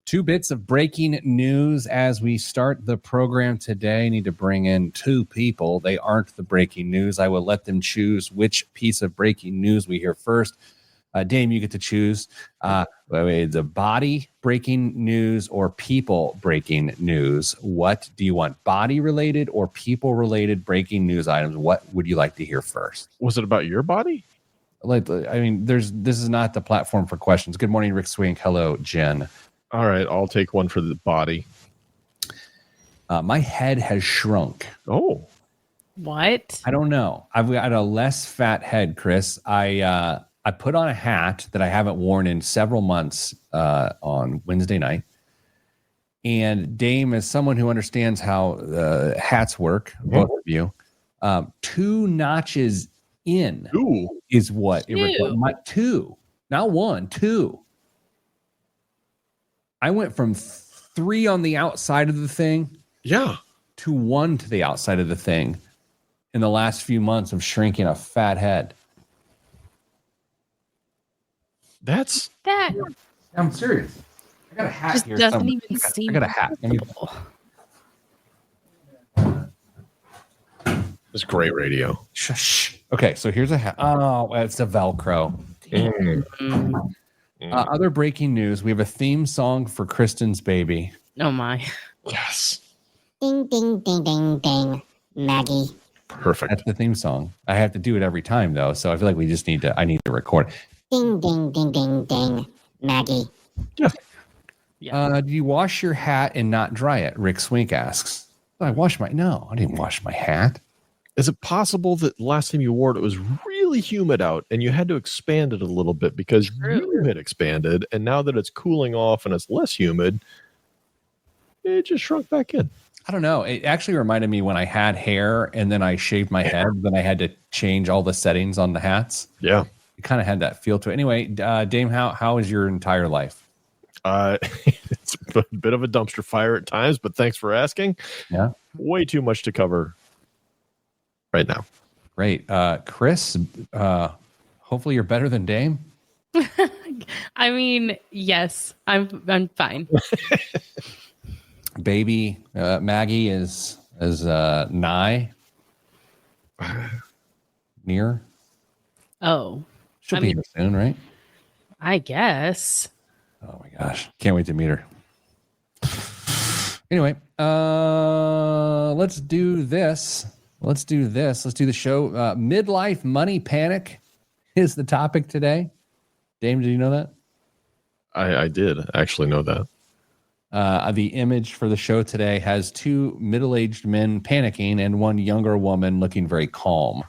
Two bits of breaking news as we start the program today. I need to bring in two people. They aren't the breaking news. I will let them choose which piece of breaking news we hear first. Dame, you get to choose the body breaking news or people breaking news. What do you want? Body related or people related breaking news items? What would you like to hear first? Was it about your body? This is not the platform for questions. Good morning, Rick Swink. Hello, Jen. All right, I'll take one for the body. My head has shrunk. Oh. What? I don't know. I've got a less fat head, Chris. I put on a hat that I haven't worn in several months on Wednesday night. And Dame, as someone who understands how hats work, both of you, 2 notches in is what it requires. 2, not 1, 2. I went from 3 on the outside of the thing, to 1 to the outside of the thing in the last few months of shrinking a fat head. That I'm serious. I got a hat just here. Doesn't even seem. I got a hat. It's great radio. Shush. Okay, so here's a hat. Oh, it's a Velcro. Other breaking news: we have a theme song for Kristen's baby. Oh my! Yes. Ding ding ding ding ding. Maggie. Perfect. That's the theme song. I have to do it every time though, so I feel like we just need to. I need to record. Ding ding ding ding ding. Maggie. Yeah. Do you wash your hat and not dry it? Rick Swink asks. I didn't wash my hat. Is it possible that last time you wore it was really humid out and you had to expand it a little bit because you had expanded, and now that it's cooling off and it's less humid, it just shrunk back in? I don't know. It actually reminded me when I had hair and then I shaved my head, then I had to change all the settings on the hats. Yeah. It kind of had that feel to it. Anyway, Dame, how is your entire life? It's a bit of a dumpster fire at times, but thanks for asking. Yeah. Way too much to cover right now. Great. Chris, hopefully you're better than Dame. I mean, yes, I'm fine. Baby Maggie is nigh. Near. Oh. She'll be here soon, right? I guess. Oh my gosh. Can't wait to meet her. Anyway, let's do this. Let's do the show. Midlife money panic is the topic today. Dame, did you know that? I did actually know that. The image for the show today has 2 middle-aged men panicking and 1 younger woman looking very calm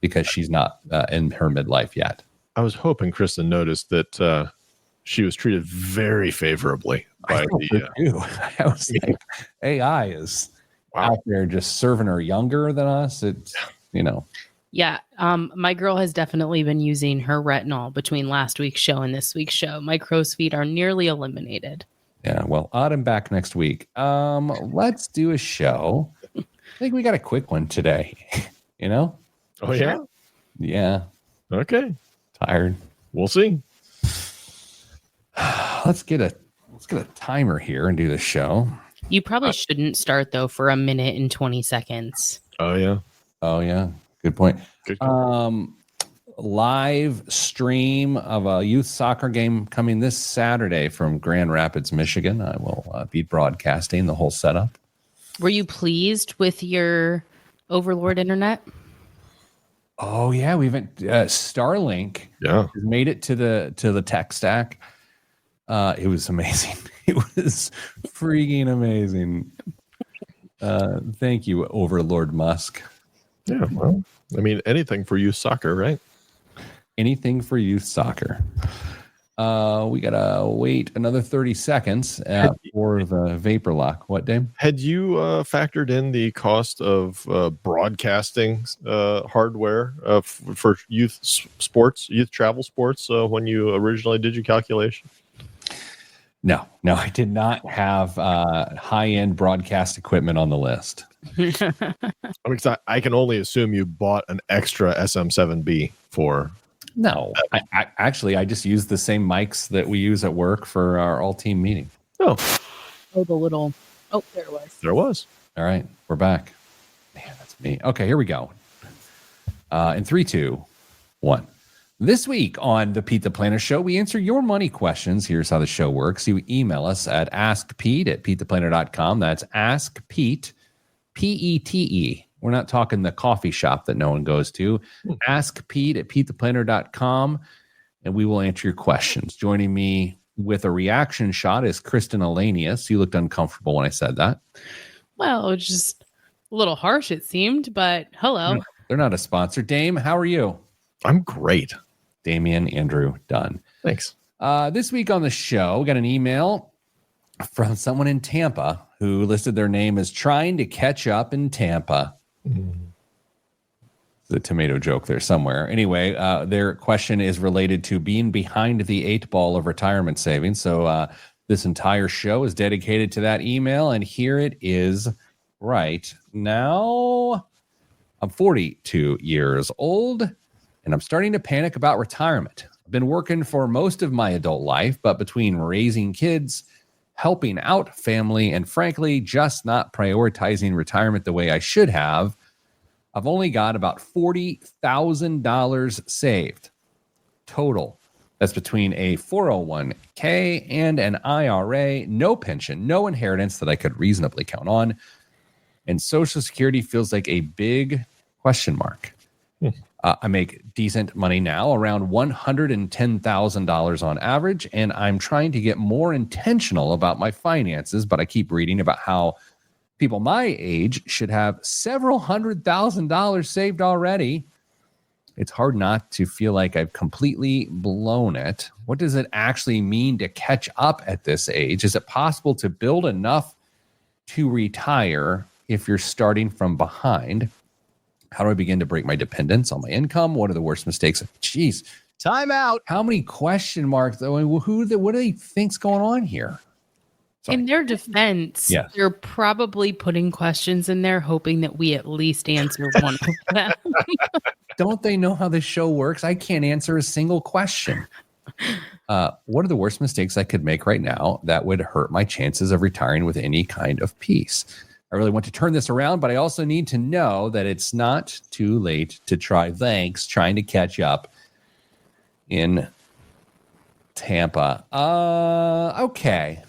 because she's not in her midlife yet. I was hoping Kristen noticed that she was treated very favorably by I was like, AI is out there just serving her younger than us. It's, Yeah. My girl has definitely been using her retinol between last week's show and this week's show. My crow's feet are nearly eliminated. Yeah. Well, Autumn back next week. Let's do a show. I think we got a quick one today. Oh, yeah? Yeah. Okay. Tired. We'll see. Let's get a timer here and do the show. You probably shouldn't start though for 1 minute and 20 seconds. Oh yeah. Good point. Good call. Live stream of a youth soccer game coming this Saturday from Grand Rapids, Michigan. I will be broadcasting the whole setup. Were you pleased with your Overlord internet? Oh yeah, we went Starlink. Yeah, has made it to the tech stack. It was amazing. It was freaking amazing. Thank you, Overlord Musk. Yeah, well, I mean, anything for youth soccer, right? Anything for youth soccer. We gotta wait another 30 seconds for the vapor lock. What, Dave? Had you factored in the cost of broadcasting hardware for youth travel sports when you originally did your calculation? No, I did not have high-end broadcast equipment on the list. I mean, I can only assume you bought an extra SM7B for. No, I just use the same mics that we use at work for our all-team meeting. Oh, Oh, the little. Oh, there it was. there was. All right, we're back. Man, that's me. Okay, here we go. In 3, 2, 1. This week on the Pete the Planner Show, we answer your money questions. Here's how the show works. You email us at askpete@petetheplanner.com. That's askpete, P-E-T-E. We're not talking the coffee shop that no one goes to. Askpete@petetheplanner.com, and we will answer your questions. Joining me with a reaction shot is Kristen Elanius. You looked uncomfortable when I said that. Well, it was just a little harsh, it seemed, but hello. They're not a sponsor. Dame, how are you? I'm great. Damian Andrew Dunn. Thanks. This week on the show, we got an email from someone in Tampa who listed their name as trying to catch up in Tampa. The tomato joke there somewhere. Anyway, their question is related to being behind the 8 ball of retirement savings. So this entire show is dedicated to that email, and here it is right now. I'm 42 years old, and I'm starting to panic about retirement. I've been working for most of my adult life, but between raising kids, helping out family, and frankly, just not prioritizing retirement the way I should have, I've only got about $40,000 saved total. That's between a 401k and an IRA, no pension, no inheritance that I could reasonably count on. And Social Security feels like a big question mark. I make decent money now, around $110,000 on average, and I'm trying to get more intentional about my finances, but I keep reading about how people my age should have several $100,000 saved already. It's hard not to feel like I've completely blown it. What does it actually mean to catch up at this age? Is it possible to build enough to retire if you're starting from behind? How do I begin to break my dependence on my income? What are the worst mistakes? Jeez. Time out. How many question marks? What do they think's going on here? Sorry. In their defense, Yes. they're probably putting questions in there, hoping that we at least answer one of them. Don't they know how this show works? I can't answer a single question. What are the worst mistakes I could make right now that would hurt my chances of retiring with any kind of peace? I really want to turn this around, but I also need to know that it's not too late to try. Thanks, trying to catch up in Tampa. Okay.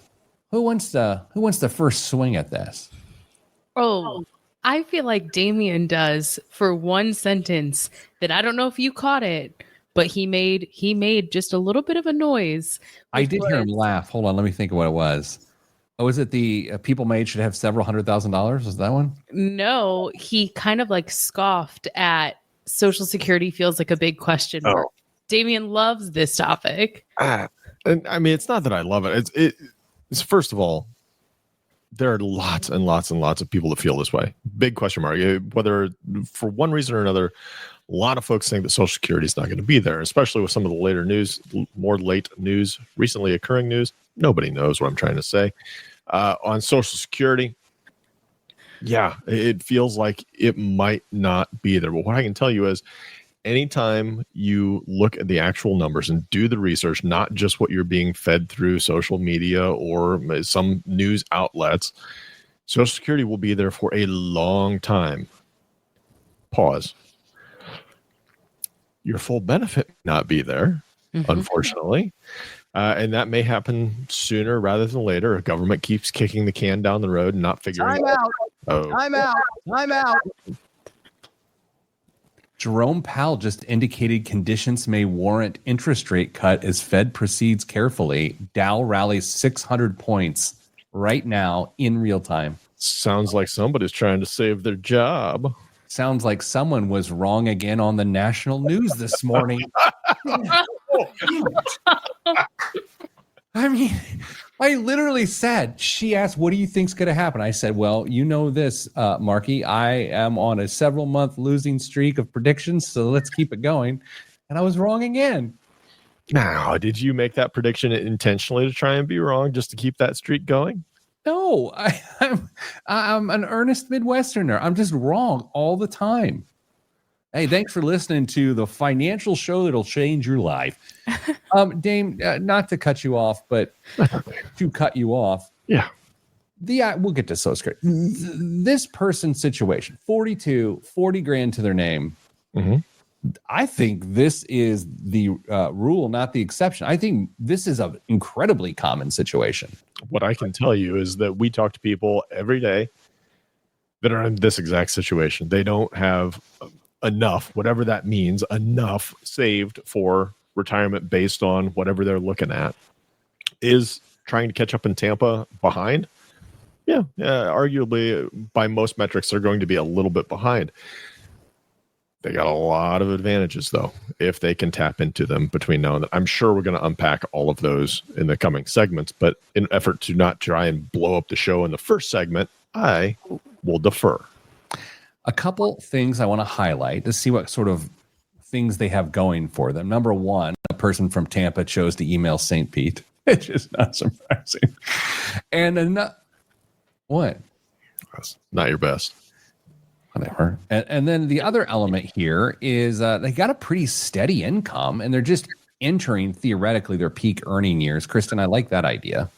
Who wants the first swing at this? Oh, I feel like Damien does for one sentence that I don't know if you caught it, but he made just a little bit of a noise. I did hear him laugh. Hold on, let me think of what it was. Oh, is it the people my age should have several $100,000? Was that one? No, he kind of like scoffed at Social Security feels like a big question mark. Damien loves this topic. And I mean, it's not that I love it. It's first of all, there are lots and lots and lots of people that feel this way. Big question mark. Whether for one reason or another, a lot of folks think that Social Security is not going to be there, especially with some of the later news, more late news, recently occurring news. Nobody knows what I'm trying to say. On Social Security, yeah, it feels like it might not be there. But what I can tell you is anytime you look at the actual numbers and do the research, not just what you're being fed through social media or some news outlets, Social Security will be there for a long time. Pause. Your full benefit may not be there, unfortunately. And that may happen sooner rather than later. If government keeps kicking the can down the road and not figuring Time out. Oh. Time out. Time out. Jerome Powell just indicated conditions may warrant interest rate cut as Fed proceeds carefully. Dow rallies 600 points right now in real time. Sounds like somebody's trying to save their job. Sounds like someone was wrong again on the national news this morning. I mean, I literally said, she asked, what do you think's going to happen? I said, well, you know this, Marky, I am on a several month losing streak of predictions, so let's keep it going. And I was wrong again. Now, did you make that prediction intentionally to try and be wrong just to keep that streak going? No, I'm an earnest Midwesterner. I'm just wrong all the time. Hey, thanks for listening to the financial show that'll change your life. Dame, not to cut you off, but to cut you off. Yeah. We'll get to Social Security. This person's situation, 42, 40 grand to their name. Mm-hmm. I think this is the rule, not the exception. I think this is an incredibly common situation. What I can tell you is that we talk to people every day that are in this exact situation. They don't have enough, whatever that means, enough saved for retirement based on whatever they're looking at. Is trying to catch up in Tampa behind? Yeah, arguably by most metrics, they're going to be a little bit behind. They got a lot of advantages, though, if they can tap into them between now and then. I'm sure we're going to unpack all of those in the coming segments, but in an effort to not try and blow up the show in the first segment, I will defer. A couple things I want to highlight to see what sort of things they have going for them. Number one, a person from Tampa chose to email St. Pete. It's just not surprising. And what? That's not your best. Whatever. And then the other element here is they got a pretty steady income, and they're just entering theoretically their peak earning years. Kristen, I like that idea.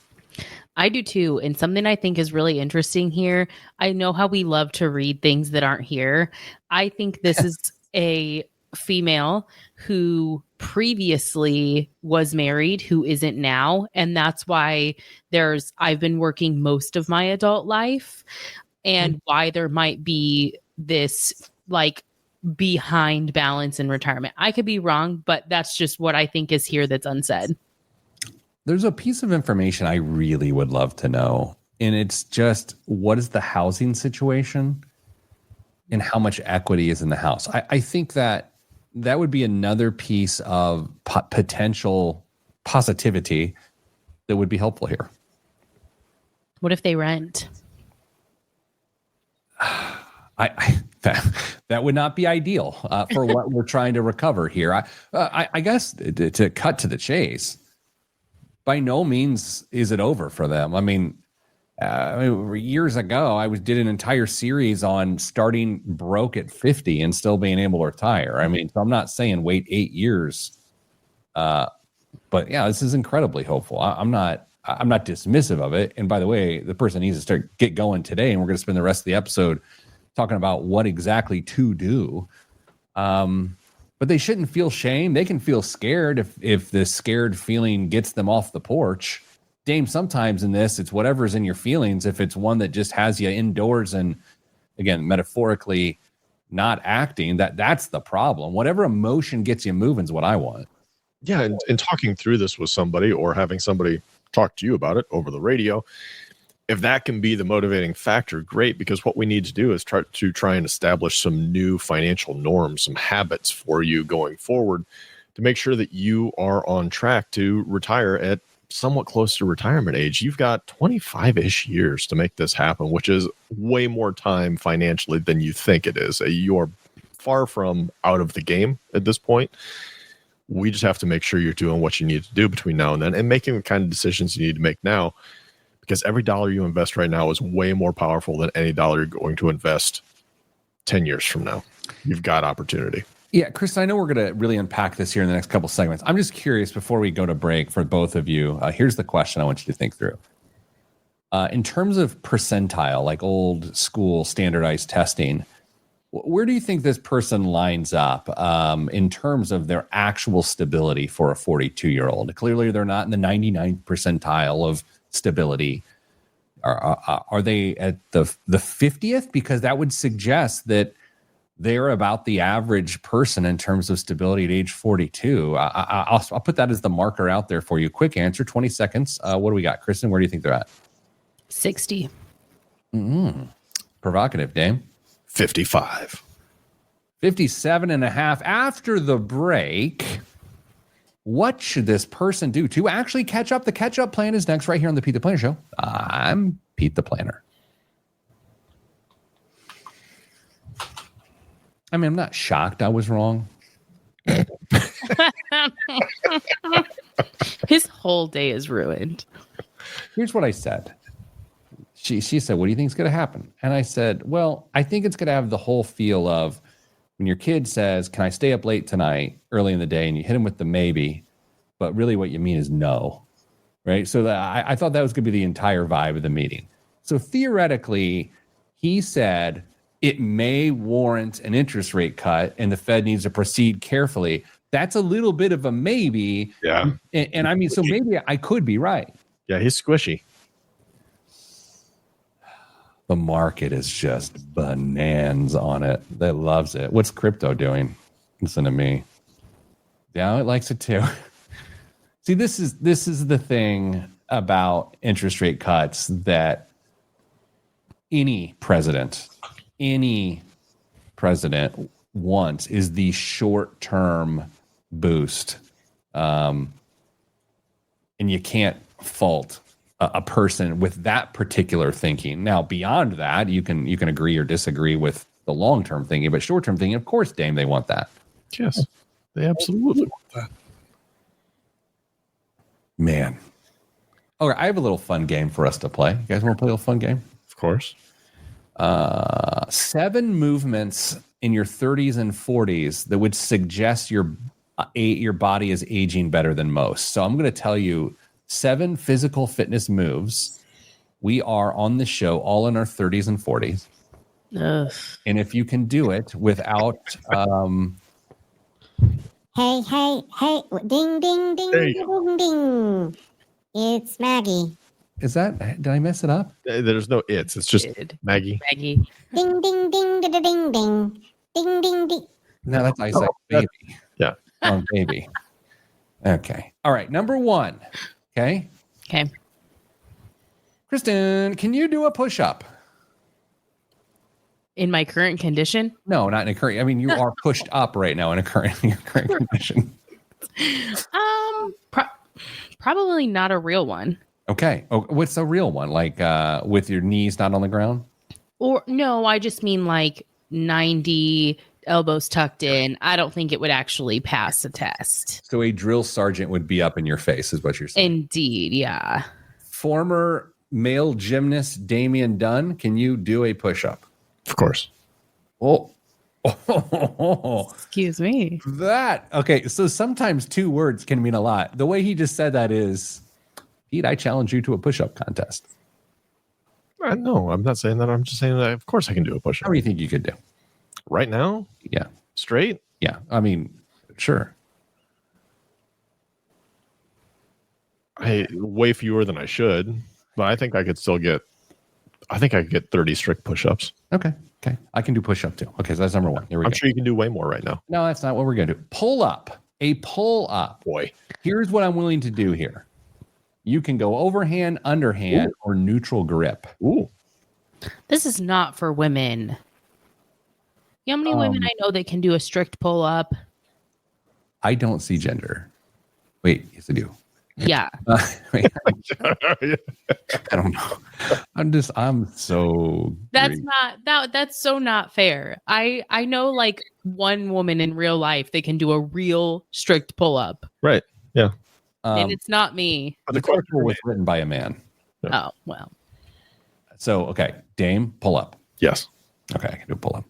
I do too. And something I think is really interesting here. I know how we love to read things that aren't here. I think this is a female who previously was married, who isn't now. And that's why I've been working most of my adult life, and why there might be this like behind balance in retirement. I could be wrong, but that's just what I think is here that's unsaid. There's a piece of information I really would love to know, and it's just what is the housing situation and how much equity is in the house. I think that would be another piece of potential positivity that would be helpful here. What if they rent? That would not be ideal for what we're trying to recover here. I guess to cut to the chase, by no means is it over for them. I mean, years ago, I did an entire series on starting broke at 50 and still being able to retire. I mean, so I'm not saying wait 8 years, but yeah, this is incredibly hopeful. I'm not dismissive of it. And by the way, the person needs to get going today, and we're going to spend the rest of the episode talking about what exactly to do. But they shouldn't feel shame. They can feel scared if the scared feeling gets them off the porch. Dame, sometimes in this, it's whatever's in your feelings. If it's one that just has you indoors and, again, metaphorically not acting, that's the problem. Whatever emotion gets you moving is what I want. Yeah, and talking through this with somebody or having somebody talk to you about it over the radio, if that can be the motivating factor, great, because what we need to do is try and establish some new financial norms, some habits for you going forward to make sure that you are on track to retire at somewhat close to retirement age. You've got 25-ish years to make this happen, which is way more time financially than you think it is. You are far from out of the game at this point. We just have to make sure you're doing what you need to do between now and then and making the kind of decisions you need to make now, because every dollar you invest right now is way more powerful than any dollar you're going to invest 10 years from now. You've got opportunity. Yeah, Chris, I know we're going to really unpack this here in the next couple segments. I'm just curious, before we go to break for both of you, here's the question I want you to think through. In terms of percentile, like old school standardized testing, where do you think this person lines up in terms of their actual stability for a 42-year-old? Clearly, they're not in the 99th percentile of stability. Are they at the 50th? Because that would suggest that they're about the average person in terms of stability at age 42. I'll put that as the marker out there for you. Quick answer, 20 seconds. What do we got? Kristen, where do you think they're at? 60. Provocative, Dame. 55. 57 and a half. After the break, what should this person do to actually catch up? The catch-up plan is next right here on the Pete the Planner Show. I'm Pete the Planner. I mean, I'm not shocked I was wrong. His whole day is ruined. Here's what I said. She said, what do you think is going to happen? And I said, well, I think it's going to have the whole feel of when your kid says, "Can I stay up late tonight?" early in the day, and you hit him with the maybe, but really what you mean is no, right? So I thought that was going to be the entire vibe of the meeting. So theoretically, he said it may warrant an interest rate cut, and the Fed needs to proceed carefully. That's a little bit of a maybe. Yeah. And I mean, so maybe I could be right. Yeah, he's squishy. The market is just bananas on it. That loves it. What's crypto doing? Listen to me. Yeah, it likes it too. See, this is the thing about interest rate cuts that any president wants is the short-term boost. And you can't fault a person with that particular thinking. Now, beyond that, you can agree or disagree with the long-term thinking, but short-term thinking, of course, Dame, they want that. Yes, they absolutely want that. Man. All right, I have a little fun game for us to play. You guys want to play a little fun game? Of course. 7 movements in your 30s and 40s that would suggest your body is aging better than most. So I'm going to tell you 7 physical fitness moves. We are on the show all in our 30s and 40s. Ugh. And if you can do it without Hey, hey, hey. Ding, ding, ding, Hey. ding, ding. It's Maggie. did I mess it up? There's no it's just Did. Maggie. Maggie. Ding, ding, ding, da, da, ding, ding. Ding, ding, ding. No, that's Isaac Baby. Yeah. Baby. Okay. All right. Number 1. Okay. Okay. Kristen, can you do a push-up? In my current condition, No, not in a current. I mean, you are pushed up right now in your current condition. probably not a real one. Okay. Oh, what's a real one? Like with your knees not on the ground? Or no, I just mean like 90 elbows tucked in. I don't think it would actually pass the test. So a drill sergeant would be up in your face, is what you're saying. Indeed, yeah. Former male gymnast Damian Dunn, can you do a push-up? Of course. Oh. Excuse me. That. Okay, so sometimes 2 words can mean a lot. The way he just said that is, Pete, I challenge you to a push-up contest. No, I'm not saying that. I'm just saying that, of course, I can do a How push-up. do you think you could do? Right now? Yeah. Straight? Yeah. I mean, sure. Way fewer than I should, but I think I could get 30 strict push-ups. Okay. I can do push-up too. Okay, so that's number 1. Here we I'm go. sure you can do way more right now. No, that's not what we're going to do. Pull up. A pull up. Boy. Here's what I'm willing to do here. You can go overhand, underhand, or neutral grip. Ooh. This is not for women. You know how many women I know that can do a strict pull up? I don't see gender. Wait, yes, I do. Yeah. Wait, I don't know. I'm so. That's great. that's so not fair. I know like one woman in real life that can do a real strict pull up. Right. Yeah. And it's not me. The article was written by a man. Oh, well. So, okay, Dame, pull up. Yes. Okay, I can do a pull up.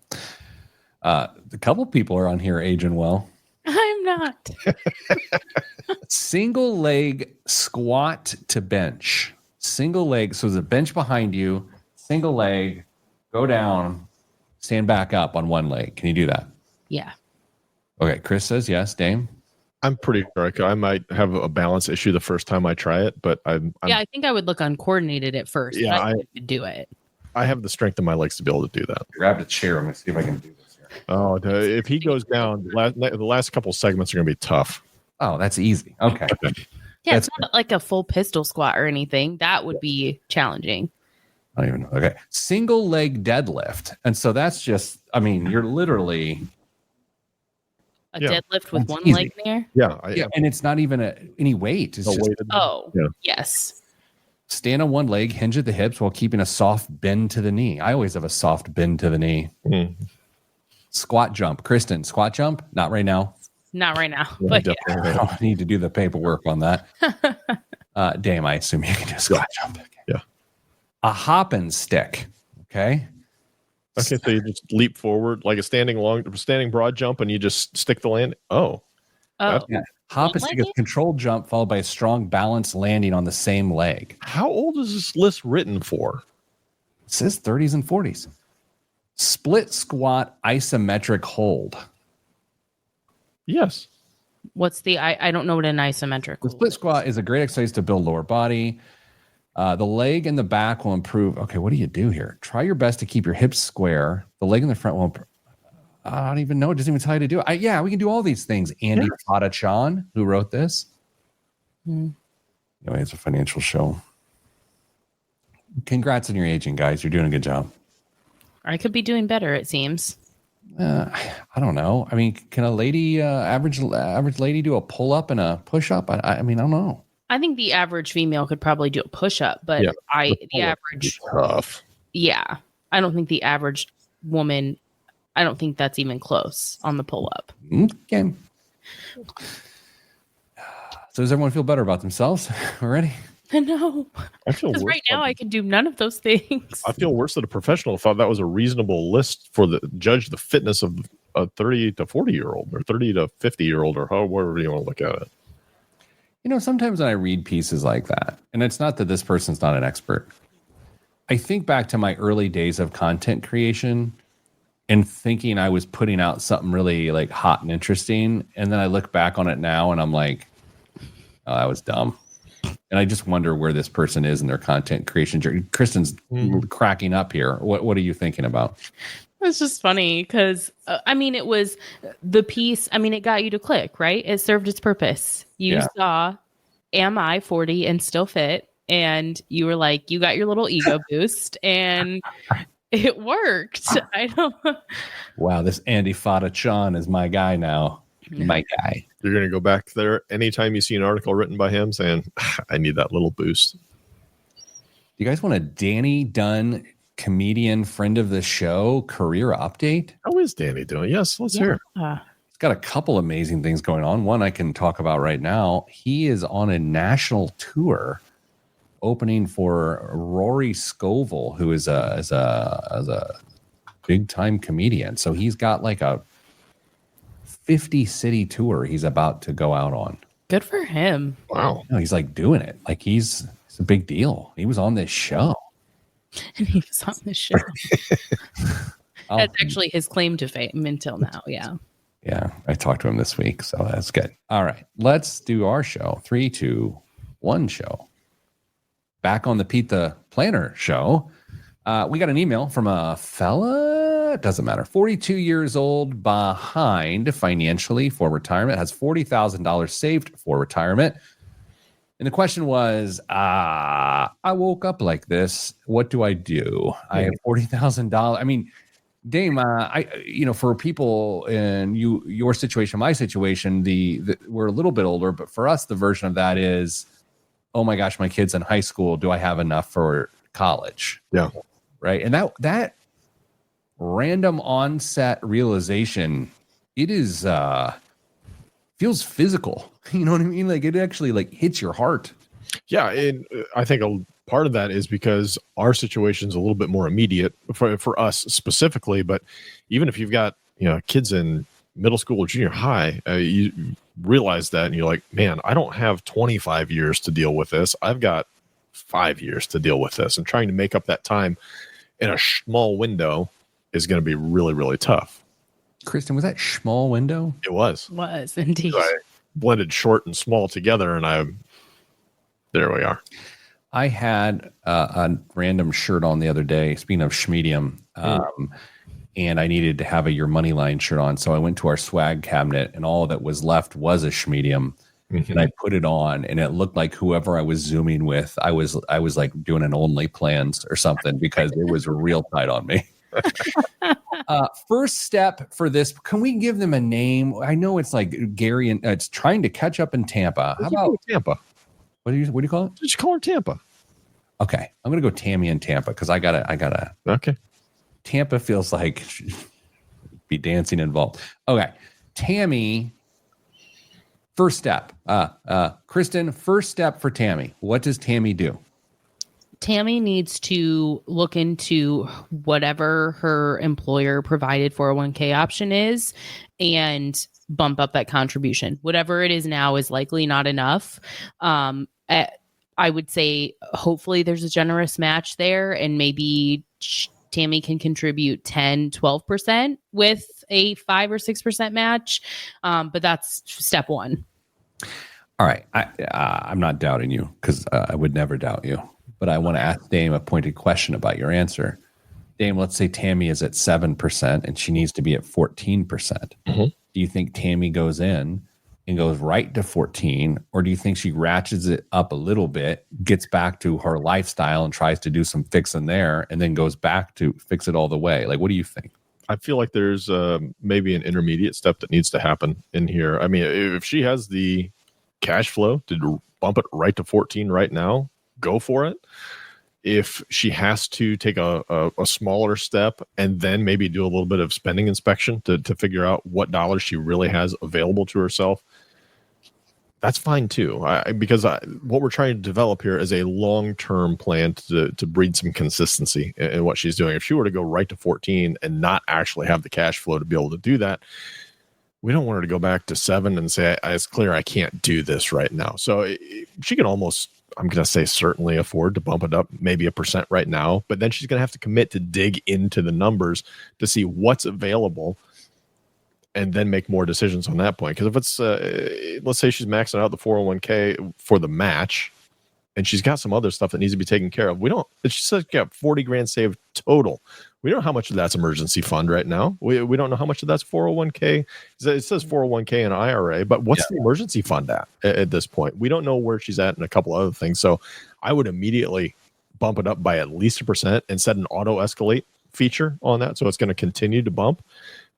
A couple people are on here aging well. I'm not. Single leg squat to bench. Single leg. So there's a bench behind you. Single leg. Go down. Stand back up on one leg. Can you do that? Yeah. Okay. Chris says yes. Dame. I'm pretty sure I might have a balance issue the first time I try it, but I'm Yeah, I think I would look uncoordinated at first. Yeah, I could do it. I have the strength in my legs to be able to do that. Grabbed a chair. I'm going to see if I can do this here. Oh, if he goes down, the last couple segments are going to be tough. Oh, that's easy. Okay. Yeah, it's not like a full pistol squat or anything. That would be challenging. I don't even know. Okay. Single leg deadlift. And so that's just, I mean, you're literally. A Yeah, deadlift with that's one easy. leg there? Yeah. Yeah. And it's not even any weight. It's No just weighted. Oh, Yeah. yes. stand on one leg, hinge at the hips while keeping a soft bend to the knee. I always have a soft bend to the knee. Mm. Squat jump. Kristen, squat jump? Not right now. Not right now. Yeah, But yeah. definitely. I don't need to do the paperwork on that. Damn, I assume you can do a squat jump. Okay. Yeah. A hop and stick. Okay. Okay, so you just leap forward like a standing broad jump, and you just stick the land. Oh, Oh, Yeah. Hop is like a controlled jump followed by a strong balanced landing on the same leg. how old is this list written for? It says 30s and 40s. Split squat isometric hold. Yes. what's the? I don't know what an isometric. The split squat is a great exercise to build lower body. The leg and the back will improve. Okay, what do you do here? Try your best to keep your hips square. The leg in the front will improve. I don't even know. It doesn't even tell you to do it. Yeah, we can do all these things. Andy Fadachan, who wrote this. Anyway, it's a financial show. Congrats on your aging, guys. You're doing a good job. I could be doing better. It seems. I don't know. I mean, can a lady, average lady, do a pull up and a push up? I mean, I don't know. I think the average female could probably do a push up, but the average Tough. Yeah, I don't think the average woman. I don't think that's even close on the pull up. Okay. So does everyone feel better about themselves already? No, I feel because worse. right now I can do none of those things. I feel worse that a professional thought that was a reasonable list for the judge the fitness of a 30 to 40-year-old or 30 to 50-year-old or however you want to look at it. You know, sometimes when I read pieces like that, and it's not that this person's not an expert, I think back to my early days of content creation and thinking I was putting out something really like hot and interesting. And then I look back on it now and I'm like, oh, that was dumb. And I just wonder where this person is in their content creation journey. Kristen's cracking up here. What are you thinking about? It's just funny because, I mean, it was the piece. I mean, it got you to click, right? It served its purpose. You saw, am I 40 and still fit? And you were like, you got your little ego boost and it worked. I don't. Wow, this Andy Fadachan is my guy now. My guy. You're going to go back there anytime you see an article written by him saying, I need that little boost. Do you guys want a Danny Dunn, comedian, friend of the show, career update? How is Danny doing? Yes, let's hear it. He's got a couple amazing things going on. One I can talk about right now. He is on a national tour opening for Rory Scovel, who is a big time comedian. So he's got like a 50 city tour he's about to go out on. Good for him. Wow. No, he's like doing it. Like he's a big deal. He was on this show. And he was on the show. That's actually his claim to fame until now. Yeah. Yeah. I talked to him this week. So that's good. All right. Let's do our show. 3, 2, 1 show. Back on the Pete the Planner show. We got an email from a fella, it doesn't matter, 42 years old, behind financially for retirement, has $40,000 saved for retirement. And the question was, I woke up like this. What do I do? I have $40,000. I mean, Dame, for people in your situation, my situation, we're a little bit older, but for us, the version of that is, oh my gosh, my kid's in high school. Do I have enough for college? Yeah. Right. And that random onset realization, it is feels physical. You know what I mean? Like it actually like hits your heart. Yeah. And I think a part of that is because our situation is a little bit more immediate for us specifically. But even if you've got, kids in middle school or junior high, you realize that and you're like, man, I don't have 25 years to deal with this. I've got 5 years to deal with this, and trying to make up that time in a small window is going to be really, really tough. Kristen, was that small window? It was Indeed. I blended short and small together, and there we are. I had a random shirt on the other day, speaking of schmedium, and I needed to have a Your Money Line shirt on. So I went to our swag cabinet, and all that was left was a schmedium. And I put it on, and it looked like whoever I was Zooming with, I was like doing an OnlyPlans or something because it was real tight on me. First step for this, can we give them a name? I know it's like Gary, and it's trying to catch up in Tampa. How about Tampa? What do you call it? Just call her Tampa. Okay, I'm gonna go Tammy in Tampa because I gotta. Okay. Tampa feels like be dancing involved. Okay, Tammy. First step, Kristen. First step for Tammy. What does Tammy do? Tammy needs to look into whatever her employer provided 401k option is and bump up that contribution. Whatever it is now is likely not enough. I would say hopefully there's a generous match there, and maybe Tammy can contribute 10, 12% with a 5 or 6% match. But that's step one. All right. I'm not doubting you, because I would never doubt you. But I want to ask Dame a pointed question about your answer. Dame, let's say Tammy is at 7% and she needs to be at 14%. Mm-hmm. Do you think Tammy goes in and goes right to 14, or do you think she ratchets it up a little bit, gets back to her lifestyle and tries to do some fixing there, and then goes back to fix it all the way? Like, what do you think? I feel like there's maybe an intermediate step that needs to happen in here. I mean, if she has the cash flow to bump it right to 14 right now, go for it. If she has to take a smaller step and then maybe do a little bit of spending inspection to figure out what dollars she really has available to herself, that's fine too. Because what we're trying to develop here is a long-term plan to breed some consistency in what she's doing. If she were to go right to 14 and not actually have the cash flow to be able to do that, we don't want her to go back to 7 and say, it's clear I can't do this right now. So she can almost, I'm going to say, certainly afford to bump it up maybe 1% right now, but then she's going to have to commit to dig into the numbers to see what's available and then make more decisions on that point. Because if it's, let's say she's maxing out the 401k for the match and she's got some other stuff that needs to be taken care of. She says got 40 grand saved total. We don't know how much of that's emergency fund right now. We don't know how much of that's 401k. It says 401k and IRA, but what's the emergency fund at this point? We don't know where she's at and a couple other things. So I would immediately bump it up by at least 1% and set an auto escalate feature on that. So it's going to continue to bump.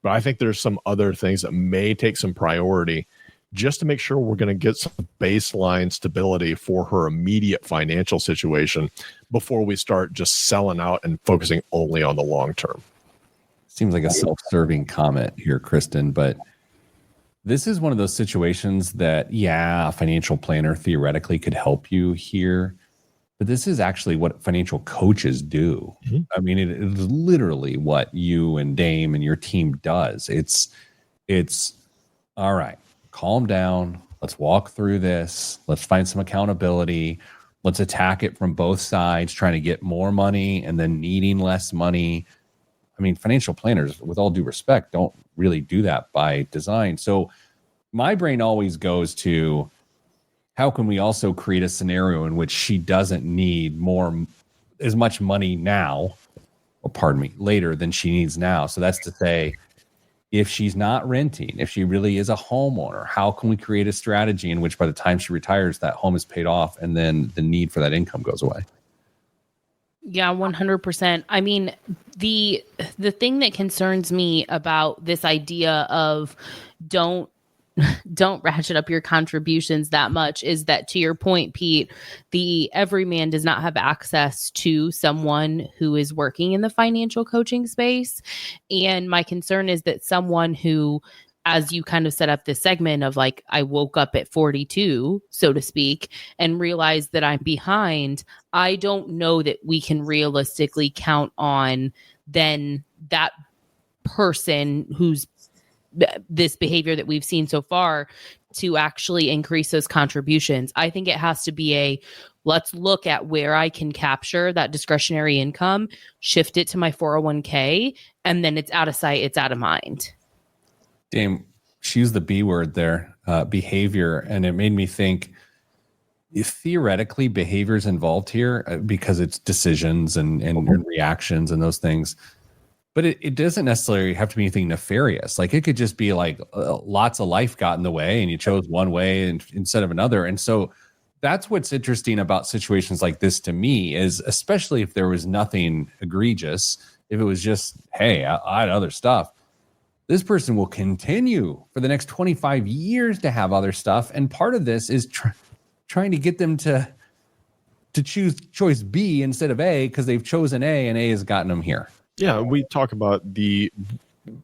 But I think there's some other things that may take some priority just to make sure we're going to get some baseline stability for her immediate financial situation before we start just selling out and focusing only on the long term. Seems like a self-serving comment here, Kristen, but this is one of those situations that, a financial planner theoretically could help you here, but this is actually what financial coaches do. Mm-hmm. I mean, it is literally what you and Dame and your team does. It's all right. Calm down. Let's walk through this. Let's find some accountability. Let's attack it from both sides, trying to get more money and then needing less money. I mean, financial planners, with all due respect, don't really do that by design. So my brain always goes to, how can we also create a scenario in which she doesn't need as much money now, later than she needs now? So that's to say, if she's not renting, if she really is a homeowner, how can we create a strategy in which by the time she retires, that home is paid off and then the need for that income goes away? Yeah, 100%. I mean, the thing that concerns me about this idea of don't ratchet up your contributions that much is that, to your point, Pete, the everyman does not have access to someone who is working in the financial coaching space. And my concern is that someone who, as you kind of set up this segment of like, I woke up at 42, so to speak, and realized that I'm behind, I don't know that we can realistically count on then that person who's this behavior that we've seen so far to actually increase those contributions. I think it has to be let's look at where I can capture that discretionary income, shift it to my 401k, and then it's out of sight, it's out of mind. Dame, she used the B word there, behavior, and it made me think, theoretically, behavior's involved here because it's decisions and reactions and those things. But it doesn't necessarily have to be anything nefarious. Like, it could just be like lots of life got in the way and you chose one way instead of another. And so that's what's interesting about situations like this to me, is especially if there was nothing egregious, if it was just, hey, I had other stuff, this person will continue for the next 25 years to have other stuff. And part of this is trying to get them to choose choice B instead of A, because they've chosen A and A has gotten them here. Yeah, we talk about the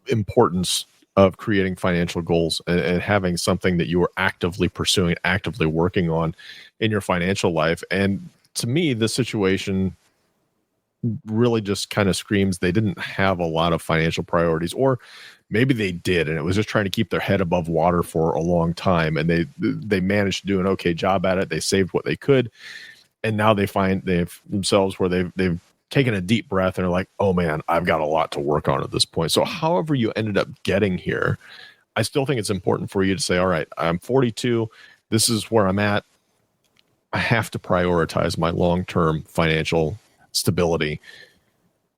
importance of creating financial goals and having something that you are actively pursuing, actively working on in your financial life. And to me, this situation really just kind of screams they didn't have a lot of financial priorities, or maybe they did, and it was just trying to keep their head above water for a long time, and they managed to do an okay job at it. They saved what they could, and now they find they've themselves where they've taken a deep breath and are like, oh man, I've got a lot to work on at this point. So however you ended up getting here, I still think it's important for you to say, all right, I'm 42. This is where I'm at. I have to prioritize my long-term financial stability,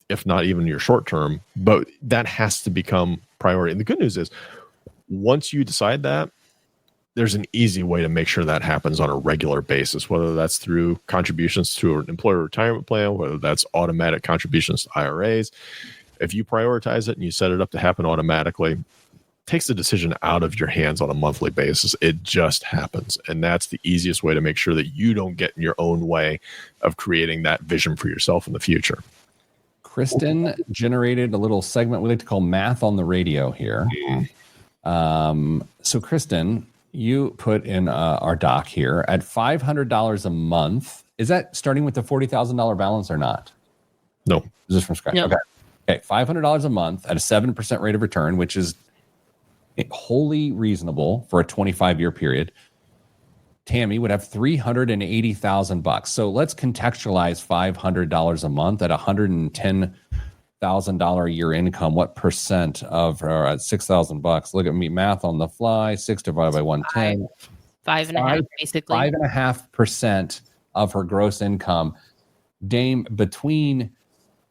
if not even your short-term, but that has to become priority. And the good news is once you decide that, there's an easy way to make sure that happens on a regular basis, whether that's through contributions to an employer retirement plan, whether that's automatic contributions to IRAs. If you prioritize it and you set it up to happen automatically, it takes the decision out of your hands on a monthly basis. It just happens. And that's the easiest way to make sure that you don't get in your own way of creating that vision for yourself in the future. Kristen generated a little segment we like to call Math on the Radio here. So Kristen, you put in our doc here at $500 a month. Is that starting with the $40,000 balance or not? No. Is this from scratch? No. Okay. $500 a month at a 7% rate of return, which is wholly reasonable for a 25-year period. Tammy would have $380,000. So let's contextualize $500 a month at $110,000 a year income. What percent of $6,000? Look at me, math on the fly. 6 divided by 110. 5.5, basically. 5.5% of her gross income. Dame, between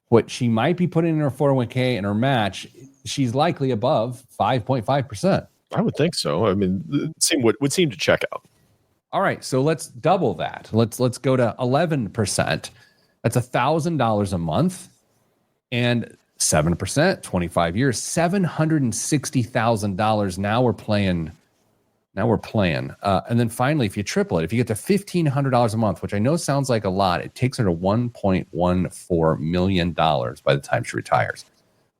what she might be putting in her 401k and her match, she's likely above 5.5%. I would think so. I mean, it would seem to check out. All right, so let's double that. Let's go to 11%. That's $1,000 a month, and 7%, 25 years, $760,000. Now we're playing. And then finally, if you triple it, if you get to $1,500 a month, which I know sounds like a lot, it takes her to $1.14 million by the time she retires.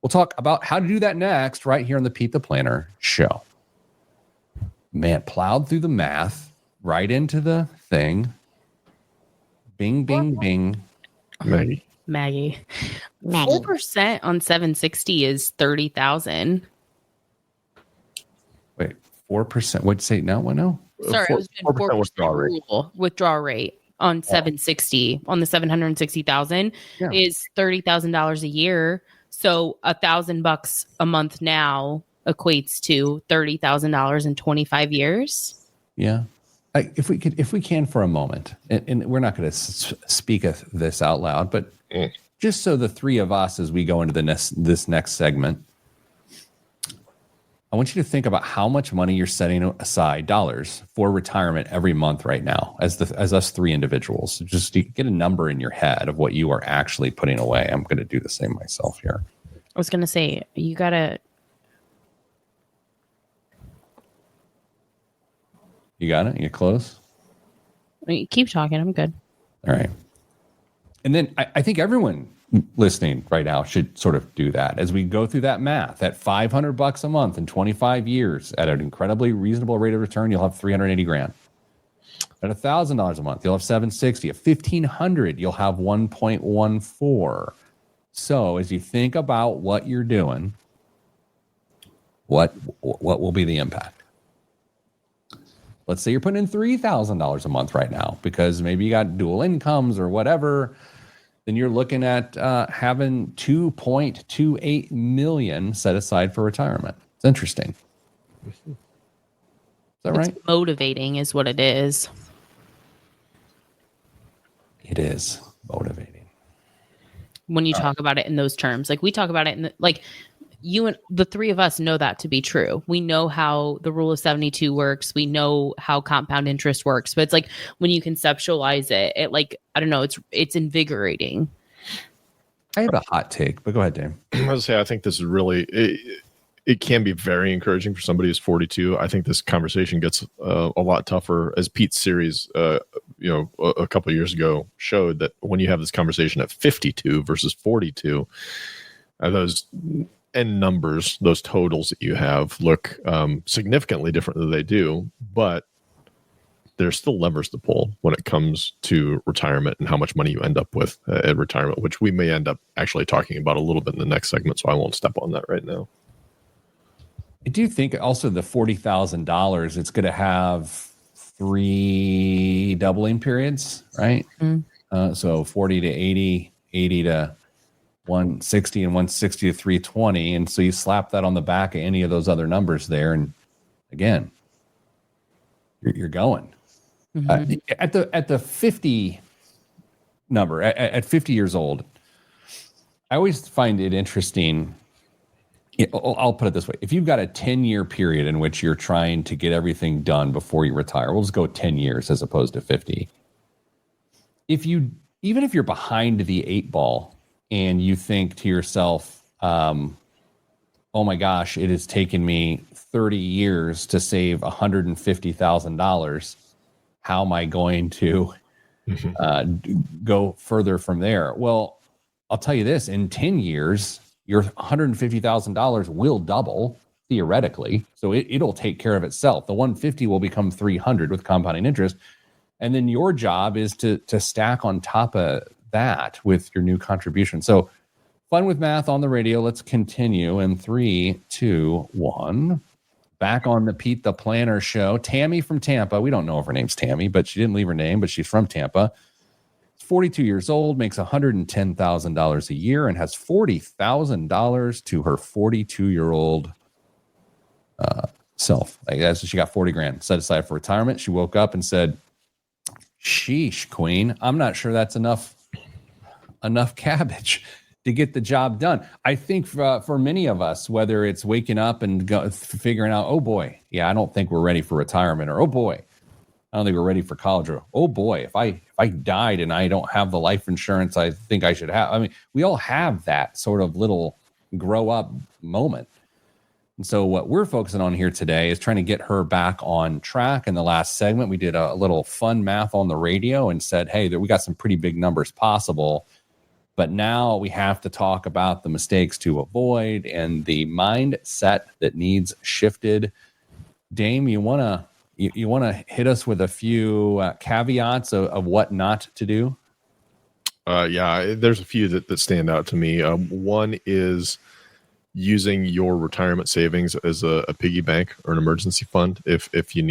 We'll talk about how to do that next, right here on the Pete the Planner show. Man, plowed through the math. Right into the thing. Bing, bing, bing. Maggie. 4% on 760 is 30,000. Wait, 4%. What'd you say? No, what? No. Sorry, I was doing 4% withdrawal rate on 760 on the 760,000 is $30,000 a year. So $1,000 a month now equates to $30,000 in 25 years. Yeah. If we can for a moment, and we're not going to speak of this out loud, but just so the three of us, as we go into this next segment, I want you to think about how much money you're setting aside, dollars, for retirement every month right now, as us three individuals. Just to get a number in your head of what you are actually putting away. I'm going to do the same myself here. I was going to say, you got to. You got it? You're close? Keep talking. I'm good. All right. And then I think everyone listening right now should sort of do that as we go through that math. At $500 a month in 25 years at an incredibly reasonable rate of return, you'll have $380,000. At $1,000 a month, you'll have $760,000. At $1,500, you'll have $1.14. So as you think about what you're doing, what will be the impact? Let's say you're putting in $3,000 a month right now because maybe you got dual incomes or whatever. Then you're looking at having $2.28 million set aside for retirement. It's interesting. Is that right? Motivating is what it is. It is motivating. When you talk about it in those terms, like we talk about it in you and the three of us know that to be true. We know how the rule of 72 works. We know how compound interest works, but it's like when you conceptualize it, I don't know, it's invigorating. I have a hot take, but go ahead, Dave. I was say, I think this is really, it can be very encouraging for somebody who's 42. I think this conversation gets a lot tougher, as Pete's series, a couple of years ago showed, that when you have this conversation at 52 versus 42, those end numbers, those totals that you have look significantly different than they do. But there's still levers to pull when it comes to retirement and how much money you end up with at retirement, which we may end up actually talking about a little bit in the next segment. So I won't step on that right now. I do think also the $40,000, it's going to have 3 doubling periods, right? So 40 to 80, 80 to 160, and 160 to 320. And so you slap that on the back of any of those other numbers there. And again, you're going. At the 50 number, at 50 years old, I always find it interesting. I'll put it this way. If you've got a 10-year period in which you're trying to get everything done before you retire, we'll just go 10 years as opposed to 50. Even if you're behind the 8 ball and you think to yourself, oh my gosh, it has taken me 30 years to save $150,000. How am I going to go further from there? Well, I'll tell you this, in 10 years, your $150,000 will double theoretically. So it'll take care of itself. The 150 will become 300 with compounding interest. And then your job is to stack on top of that with your new contribution. So fun with math on the radio. Let's continue in 3, 2, 1. Back on the Pete the Planner show. Tammy from Tampa. We don't know if her name's Tammy, but she didn't leave her name, but she's from Tampa. 42 years old, makes $110,000 a year, and has $40,000 to her 42-year-old self. I guess she got 40 grand set aside for retirement. She woke up and said, sheesh, Queen, I'm not sure that's enough cabbage to get the job done. I think for many of us, whether it's waking up and figuring out, oh boy, yeah, I don't think we're ready for retirement, or oh boy, I don't think we're ready for college, or oh boy, if I died and I don't have the life insurance I think I should have. I mean, we all have that sort of little grow up moment. And so what we're focusing on here today is trying to get her back on track. In the last segment, we did a little fun math on the radio and said, hey, we got some pretty big numbers possible. But now we have to talk about the mistakes to avoid and the mindset that needs shifted. Dame, you want to hit us with a few caveats of what not to do? Yeah, there's a few that stand out to me. One is using your retirement savings as a piggy bank or an emergency fund if you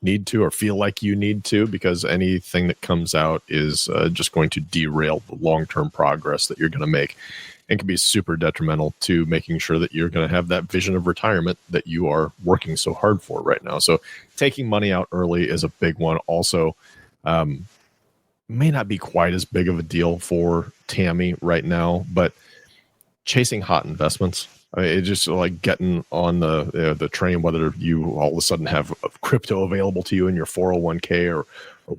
need to or feel like you need to, because anything that comes out is just going to derail the long-term progress that you're going to make and can be super detrimental to making sure that you're going to have that vision of retirement that you are working so hard for right now. So taking money out early is a big one. Also, may not be quite as big of a deal for Tammy right now, but chasing hot investments. I mean, it's just like getting on the train, whether you all of a sudden have crypto available to you in your 401k or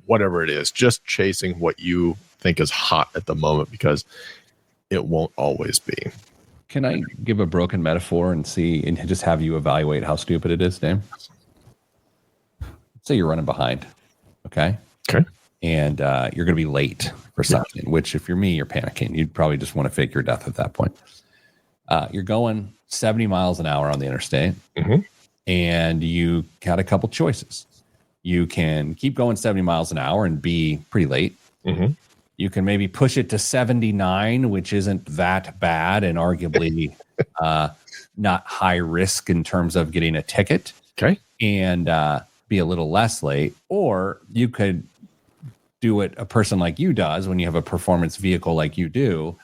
whatever it is, just chasing what you think is hot at the moment, because it won't always be. Can I give a broken metaphor and just have you evaluate how stupid it is, Dame? Say you're running behind, okay? Okay. And you're going to be late for something, which if you're me, you're panicking. You'd probably just want to fake your death at that point. You're going 70 miles an hour on the interstate, and you got a couple choices. You can keep going 70 miles an hour and be pretty late. You can maybe push it to 79, which isn't that bad and arguably not high risk in terms of getting a ticket. Okay. And be a little less late. Or you could do what a person like you does when you have a performance vehicle like you do,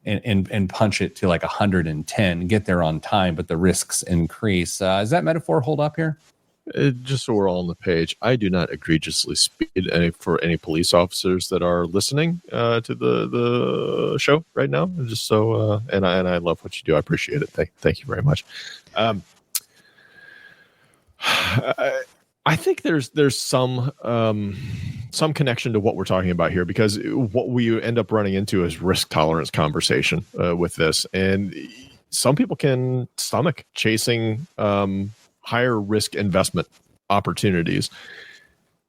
and punch it to like 110, get there on time, but the risks increase. Does that metaphor hold up here? Just so we're all on the page, I do not egregiously speed for any police officers that are listening to the show right now. Just so, and I love what you do. I appreciate it. Thank you very much. I think there's some connection to what we're talking about here, because what we end up running into is risk tolerance conversation with this, and some people can stomach chasing higher risk investment opportunities.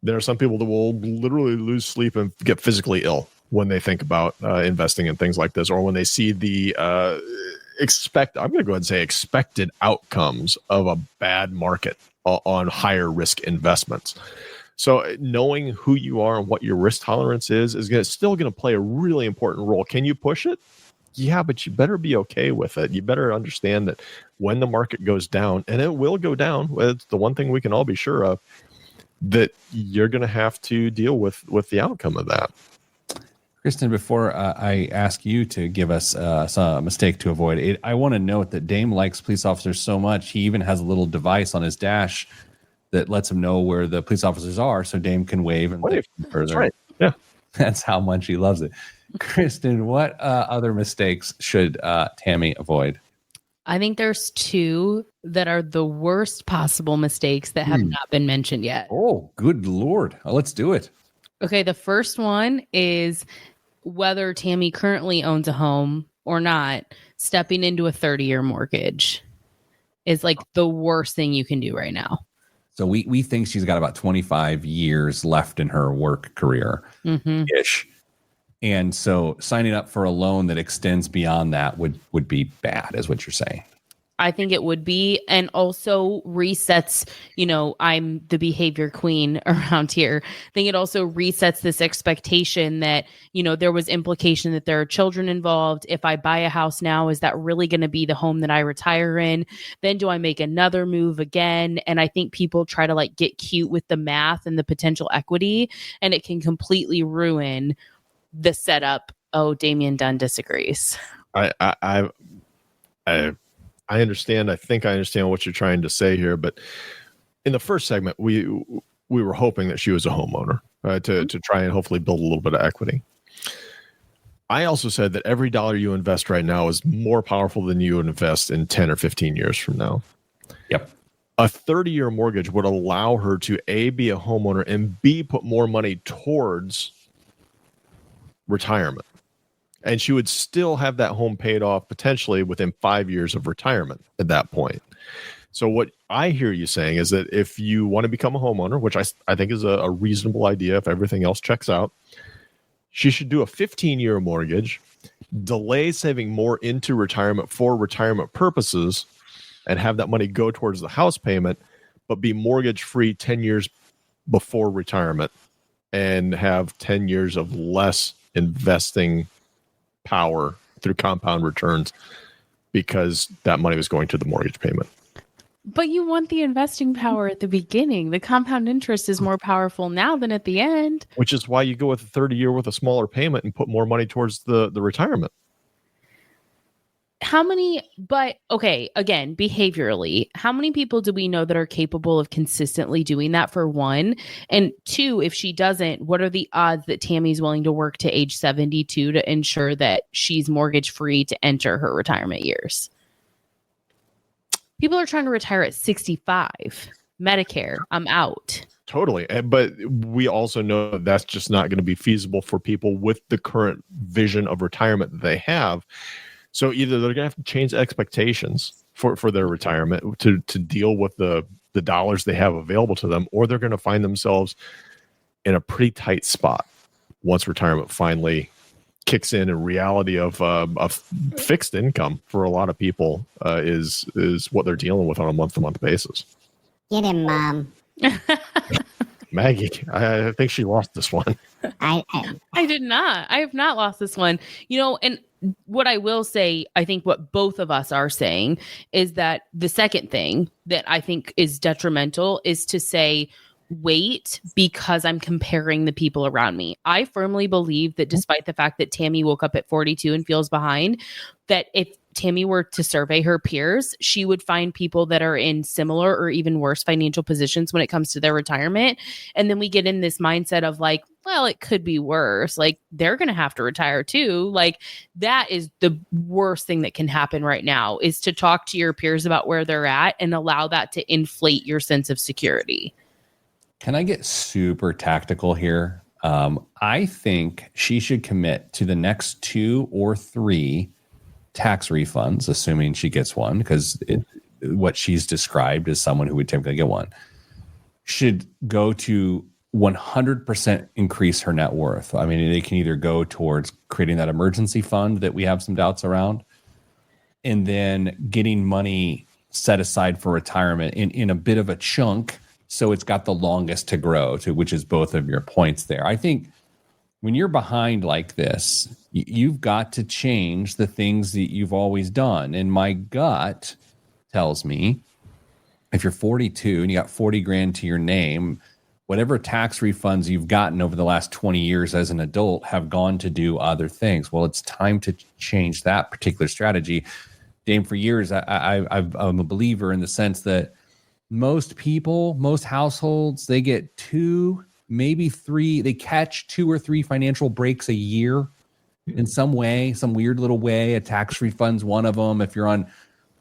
There are some people that will literally lose sleep and get physically ill when they think about investing in things like this, or when they see the I'm going to go ahead and say expected outcomes of a bad market on higher risk investments. So knowing who you are and what your risk tolerance is still going to play a really important role. Can you push it? Yeah, but you better be okay with it. You better understand that when the market goes down, and it will go down, it's the one thing we can all be sure of, that you're going to have to deal with the outcome of that. Kristen, before I ask you to give us a mistake to avoid, I want to note that Dame likes police officers so much, he even has a little device on his dash that lets him know where the police officers are, so Dame can wave and Wave. further. That's right. Yeah, that's how much he loves it. Kristen, what other mistakes should Tammy avoid? I think there's two that are the worst possible mistakes that have not been mentioned yet. Oh, good Lord. Let's do it. Okay, the first one is whether Tammy currently owns a home or not, stepping into a 30-year mortgage is like the worst thing you can do right now. So we think she's got about 25 years left in her work career ish. And so signing up for a loan that extends beyond that would be bad, is what you're saying. I think it would be, and also resets, I'm the behavior queen around here. I think it also resets this expectation that, there was implication that there are children involved. If I buy a house now, is that really going to be the home that I retire in? Then do I make another move again? And I think people try to get cute with the math and the potential equity, and it can completely ruin the setup. Oh, Damian Dunn disagrees. I understand. I think I understand what you're trying to say here, but in the first segment, we were hoping that she was a homeowner to try and hopefully build a little bit of equity. I also said that every dollar you invest right now is more powerful than you would invest in 10 or 15 years from now. Yep. A 30-year mortgage would allow her to A, be a homeowner, and B, put more money towards retirement. And she would still have that home paid off potentially within 5 years of retirement at that point. So what I hear you saying is that if you want to become a homeowner, which I think is a reasonable idea if everything else checks out, she should do a 15-year mortgage, delay saving more into retirement for retirement purposes, and have that money go towards the house payment, but be mortgage-free 10 years before retirement and have 10 years of less investing power through compound returns because that money was going to the mortgage payment. But you want the investing power at the beginning. The compound interest is more powerful now than at the end. Which is why you go with a 30-year with a smaller payment and put more money towards the retirement. Okay, again, behaviorally, how many people do we know that are capable of consistently doing that, for one? And two, if she doesn't, what are the odds that Tammy's willing to work to age 72 to ensure that she's mortgage free to enter her retirement years? People are trying to retire at 65. Medicare, I'm out. Totally. But we also know that's just not going to be feasible for people with the current vision of retirement that they have. So either they're going to have to change expectations for their retirement to deal with the dollars they have available to them, or they're going to find themselves in a pretty tight spot once retirement finally kicks in. And reality of fixed income for a lot of people is what they're dealing with on a month-to-month basis. Get him, Mom. Maggie, I think she lost this one. I did not. I have not lost this one. And what I will say, I think what both of us are saying is that the second thing that I think is detrimental is to say, wait, because I'm comparing the people around me. I firmly believe that despite the fact that Tammy woke up at 42 and feels behind, that if Tammy were to survey her peers, she would find people that are in similar or even worse financial positions when it comes to their retirement. And then we get in this mindset of well, it could be worse. They're going to have to retire too. That is the worst thing that can happen right now, is to talk to your peers about where they're at and allow that to inflate your sense of security. Can I get super tactical here? I think she should commit to the next 2 or 3 tax refunds, assuming she gets one, because what she's described as someone who would typically get one, should go to 100% increase her net worth. I mean, they can either go towards creating that emergency fund that we have some doubts around, and then getting money set aside for retirement in a bit of a chunk, So it's got the longest to grow to, which is both of your points there. I think when you're behind like this, you've got to change the things that you've always done. And my gut tells me if you're 42 and you got 40 grand to your name, whatever tax refunds you've gotten over the last 20 years as an adult have gone to do other things. Well, it's time to change that particular strategy. Dame, for years, I'm a believer in the sense that most people, most households, they get 2, maybe 3, they catch 2 or 3 financial breaks a year in some way, some weird little way. A tax refund's one of them. If you're on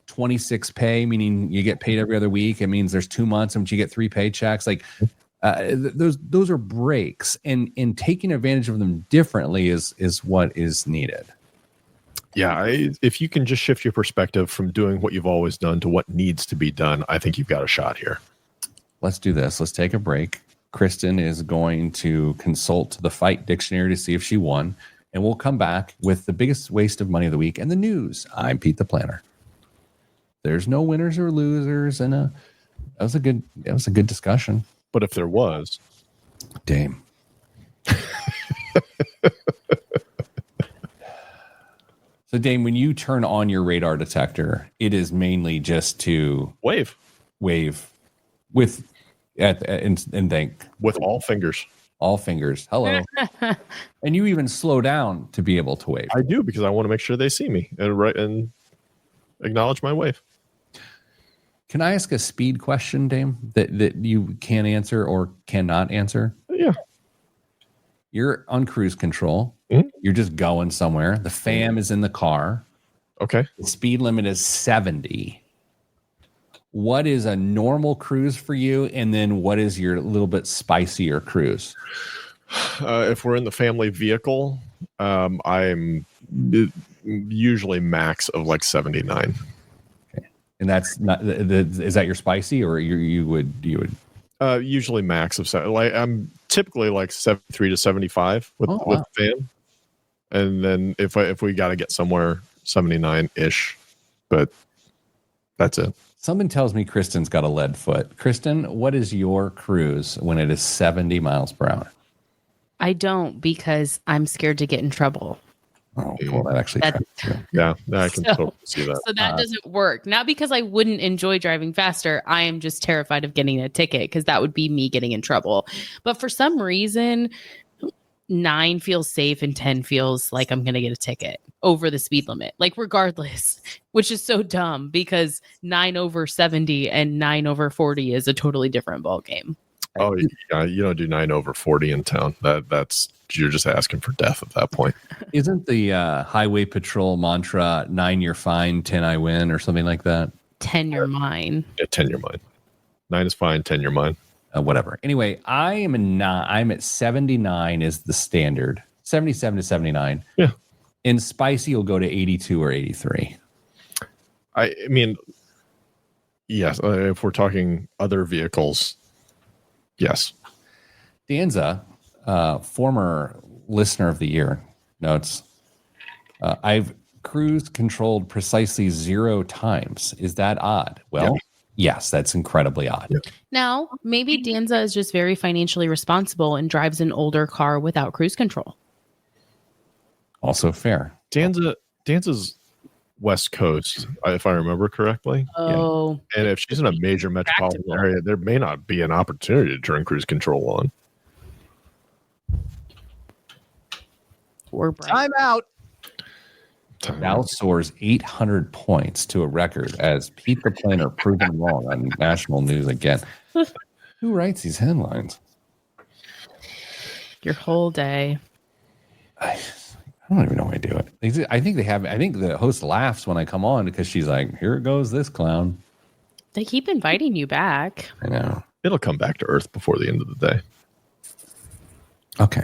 26 pay, meaning you get paid every other week, it means there's 2 months in which you get 3 paychecks. Like those are breaks, and taking advantage of them differently is what is needed. Yeah, if you can just shift your perspective from doing what you've always done to what needs to be done, I think you've got a shot here. Let's do this. Let's take a break. Kristen is going to consult the Fight Dictionary to see if she won, and we'll come back with the biggest waste of money of the week and the news. I'm Pete the Planner. There's no winners or losers, and that was a good discussion. But if there was, Dame. So, Dame, when you turn on your radar detector, it is mainly just to wave with and thank with all fingers. All fingers. Hello. And you even slow down to be able to wave. I do, because I want to make sure they see me and acknowledge my wave. Can I ask a speed question, Dame, that you can answer or cannot answer? Yeah. You're on cruise control. Mm-hmm. You're just going somewhere. The fam is in the car. Okay. The speed limit is 70. What is a normal cruise for you? And then what is your little bit spicier cruise? If we're in the family vehicle, I'm usually max of like 79. And that's not, is that your spicy, or you would usually max of like I'm typically like 73 to 75 with fam, and then if we got to get somewhere 79 ish, but that's it. Something tells me Kristen's got a lead foot. Kristen, what is your cruise when it is 70 miles per hour? I don't, because I'm scared to get in trouble. Oh, well, that actually tracks too. Yeah, I can totally see that. So that doesn't work. Not because I wouldn't enjoy driving faster. I am just terrified of getting a ticket, because that would be me getting in trouble. But for some reason, 9 feels safe and 10 feels like I'm going to get a ticket over the speed limit, like regardless, which is so dumb, because 9 over 70 and 9 over 40 is a totally different ball game. Oh, yeah, you don't do 9 over 40 in town. That's you're just asking for death at that point. Isn't the highway patrol mantra 9 you're fine, 10 I win, or something like that? 10 you're mine. Yeah, 10 you're mine. 9 is fine, 10 you're mine. Whatever. Anyway, I'm at 79 is the standard. 77 to 79. Yeah. And spicy will go to 82 or 83. I mean, yes, if we're talking other vehicles, yes. Danza, former listener of the year, notes, I've cruise controlled precisely 0 times. Is that odd? Well, yes, that's incredibly odd. Yeah. Now, maybe Danza is just very financially responsible and drives an older car without cruise control. Also fair. Danza's West Coast, if I remember correctly. Oh. Yeah. And if she's in a major metropolitan area, there may not be an opportunity to turn cruise control on. We're bright. Time out. Now soars 800 points to a record as Pete the Planner proven wrong on national news again. Who writes these headlines? Your whole day. I don't even know how I do it. I think the host laughs when I come on because she's like, here goes this clown. They keep inviting you back. I know. It'll come back to Earth before the end of the day. Okay.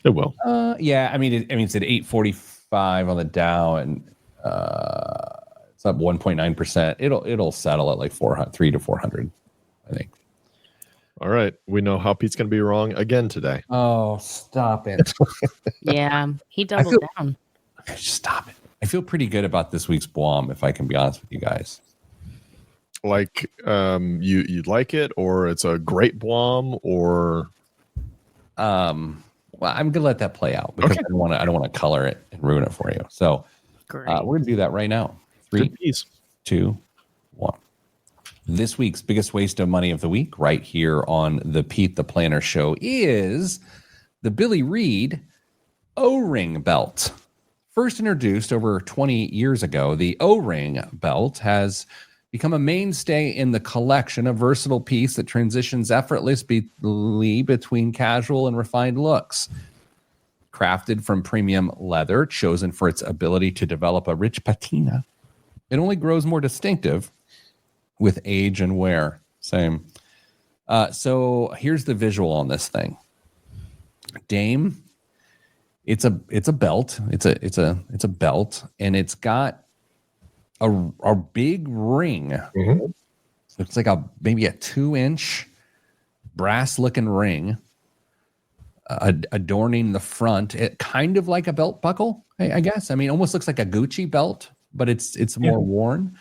It will. Yeah, I mean, it's at 845 on the Dow, and it's up 1.9%. It'll settle at like 300 to 400, I think. All right. We know how Pete's going to be wrong again today. Oh, stop it. Yeah, he doubled down. Just stop it. I feel pretty good about this week's Blom, if I can be honest with you guys. Like you'd like it, or it's a great blom, or Well, I'm gonna let that play out because Okay. I don't want to color it and ruin it for you. So Great. we're gonna do that right now. 3, good piece. 2, 1. This week's biggest waste of money of the week, right here on the Pete the Planner Show, is the Billy Reed O-ring belt. First introduced over 20 years ago, the O-ring belt has become a mainstay in the collection, a versatile piece that transitions effortlessly between casual and refined looks. Crafted from premium leather, chosen for its ability to develop a rich patina, it only grows more distinctive with age and wear. Same. So here's the visual on this thing. Dame, it's a belt. It's a belt, and it's got a big ring. Mhm. Looks like maybe a 2-inch brass looking ring adorning the front. It kind of like a belt buckle, I guess. I mean, almost looks like a Gucci belt, but it's more worn.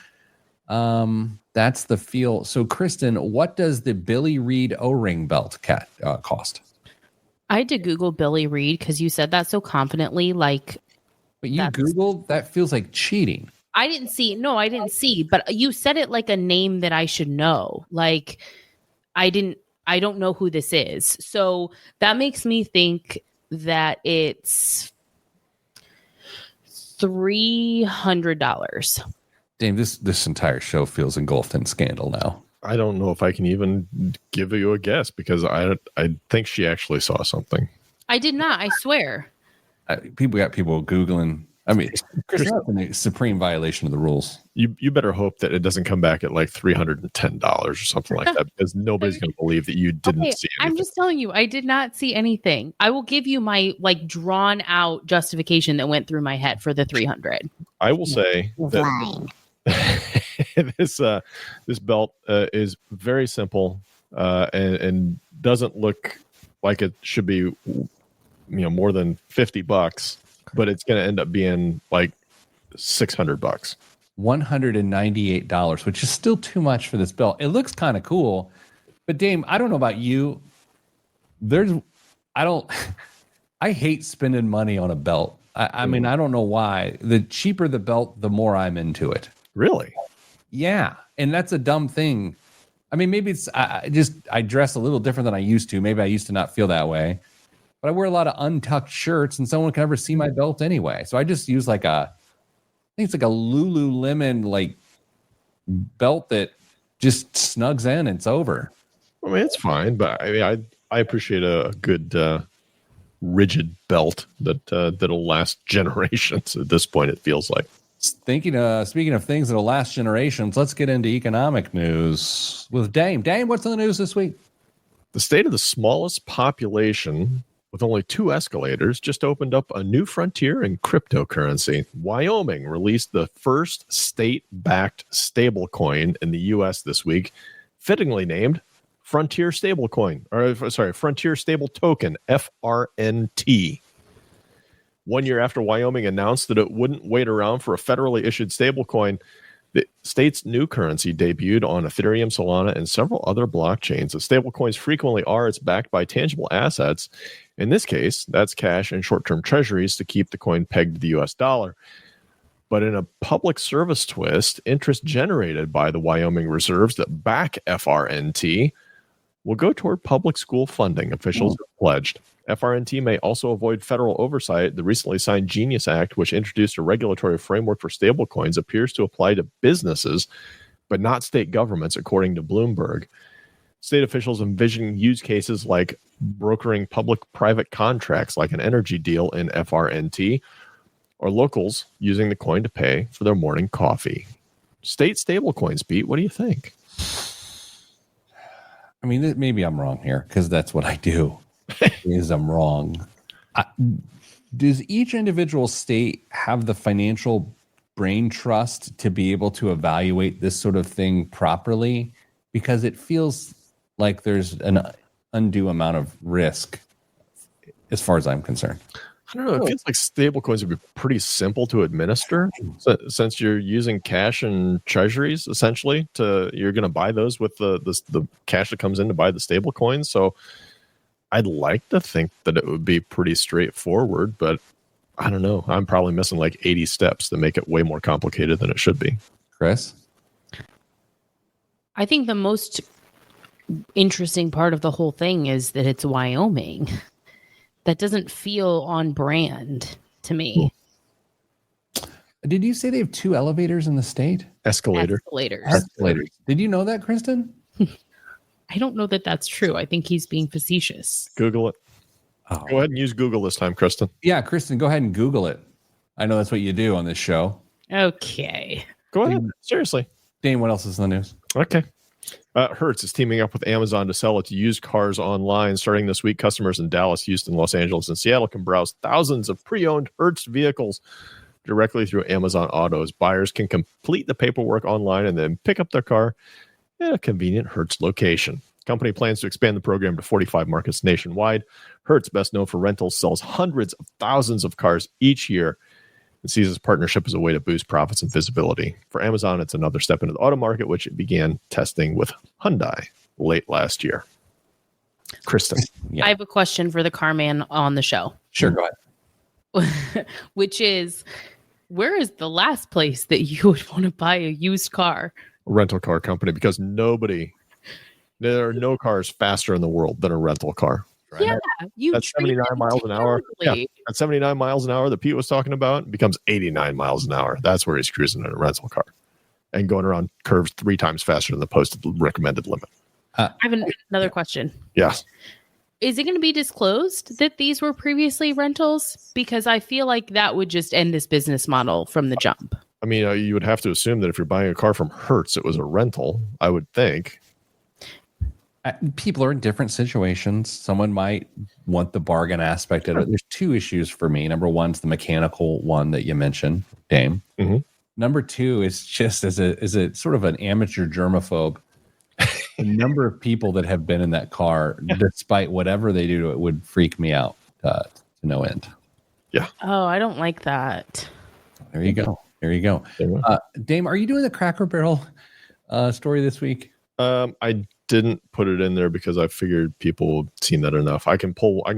That's the feel. So, Kristen, what does the Billy Reed O-ring belt cost? I had to Google Billy Reed because you said that so confidently. Like, But you Googled, that feels like cheating. I didn't see. No, I didn't see. But you said it like a name that I should know. Like, I don't know who this is. So that makes me think that it's $300. Dave, this entire show feels engulfed in scandal now. I don't know if I can even give you a guess because I think she actually saw something. I did not. I swear. People Googling. I mean, Chris, that's a supreme violation of the rules. You better hope that it doesn't come back at like $310 or something like that, because nobody's going to believe that you didn't see anything. I'm just telling you, I did not see anything. I will give you my like drawn out justification that went through my head for the 300. I will say He's that lying. this belt is very simple and doesn't look like it should be, more than $50, but it's going to end up being like $600. $198, which is still too much for this belt. It looks kind of cool, but Dame, I don't know about you. I hate spending money on a belt. I mean, I don't know why. The cheaper the belt, the more I'm into it. Really? Yeah, and that's a dumb thing. I mean, maybe it's I dress a little different than I used to. Maybe I used to not feel that way, but I wear a lot of untucked shirts, and someone can never see my belt anyway. So I just use I think it's like a Lululemon like belt that just snugs in and it's over. I mean, it's fine, but I mean, I appreciate a good rigid belt that'll last generations. At this point, it feels like. Speaking of things that'll last generations, let's get into economic news with Dame. Dame, what's in the news this week? The state of the smallest population with only 2 escalators just opened up a new frontier in cryptocurrency. Wyoming released the first state-backed stablecoin in the U.S. this week, fittingly named Frontier Stablecoin, Frontier Stable Token, FRNT. 1 year after Wyoming announced that it wouldn't wait around for a federally issued stablecoin, the state's new currency debuted on Ethereum, Solana, and several other blockchains. The stablecoins frequently are. It's backed by tangible assets. In this case, that's cash and short-term treasuries to keep the coin pegged to the U.S. dollar. But in a public service twist, interest generated by the Wyoming reserves that back FRNT will go toward public school funding, officials have pledged. FRNT may also avoid federal oversight. The recently signed Genius Act, which introduced a regulatory framework for stablecoins, appears to apply to businesses, but not state governments, according to Bloomberg. State officials envision use cases like brokering public-private contracts like an energy deal in FRNT, or locals using the coin to pay for their morning coffee. State stablecoins, Pete, what do you think? I mean, maybe I'm wrong here because that's what I do. Is I'm wrong. Does each individual state have the financial brain trust to be able to evaluate this sort of thing properly? Because it feels like there's an undue amount of risk as far as I'm concerned. I don't know. It feels like stable coins would be pretty simple to administer since you're using cash and treasuries essentially you're going to buy those with the cash that comes in to buy the stable coins. So I'd like to think that it would be pretty straightforward, but I don't know. I'm probably missing like 80 steps that make it way more complicated than it should be. Chris? I think the most interesting part of the whole thing is that it's Wyoming. That doesn't feel on brand to me. Did you say they have 2 elevators in the state? Escalators. Did you know that, Kristen? I don't know that that's true. I think he's being facetious. Google it. Oh. Go ahead and use Google this time, Kristen. Yeah, Kristen, go ahead and Google it. I know that's what you do on this show. Okay. Go ahead. Seriously. Dane, what else is in the news? Okay. Hertz is teaming up with Amazon to sell its used cars online. Starting this week, customers in Dallas, Houston, Los Angeles, and Seattle can browse thousands of pre-owned Hertz vehicles directly through Amazon Autos. Buyers can complete the paperwork online and then pick up their car at a convenient Hertz location. Company plans to expand the program to 45 markets nationwide. Hertz, best known for rentals, sells hundreds of thousands of cars each year and sees its partnership as a way to boost profits and visibility. For Amazon, it's another step into the auto market, which it began testing with Hyundai late last year. Kristen. Yeah. I have a question for the car man on the show. Sure, go ahead. Which is, where is the last place that you would want to buy a used car? A rental car company, because there are no cars faster in the world than a rental car. Right? Yeah, that's 79 miles an hour. Yeah, that's 79 miles an hour that Pete was talking about becomes 89 miles an hour. That's where he's cruising in a rental car and going around curves 3 times faster than the posted recommended limit. I have another question. Yes. Is it going to be disclosed that these were previously rentals? Because I feel like that would just end this business model from the jump. I mean, you would have to assume that if you're buying a car from Hertz, it was a rental, I would think. People are in different situations. Someone might want the bargain aspect of it. There's 2 issues for me. Number 1 is the mechanical one that you mentioned, Dame. Mm-hmm. Number 2 is just as a sort of an amateur germaphobe. The number of people that have been in that car, despite whatever they do to it, would freak me out to no end. Yeah. Oh, I don't like that. There you go. Dame, are you doing the Cracker Barrel story this week? I didn't put it in there because I figured people have seen that enough. I can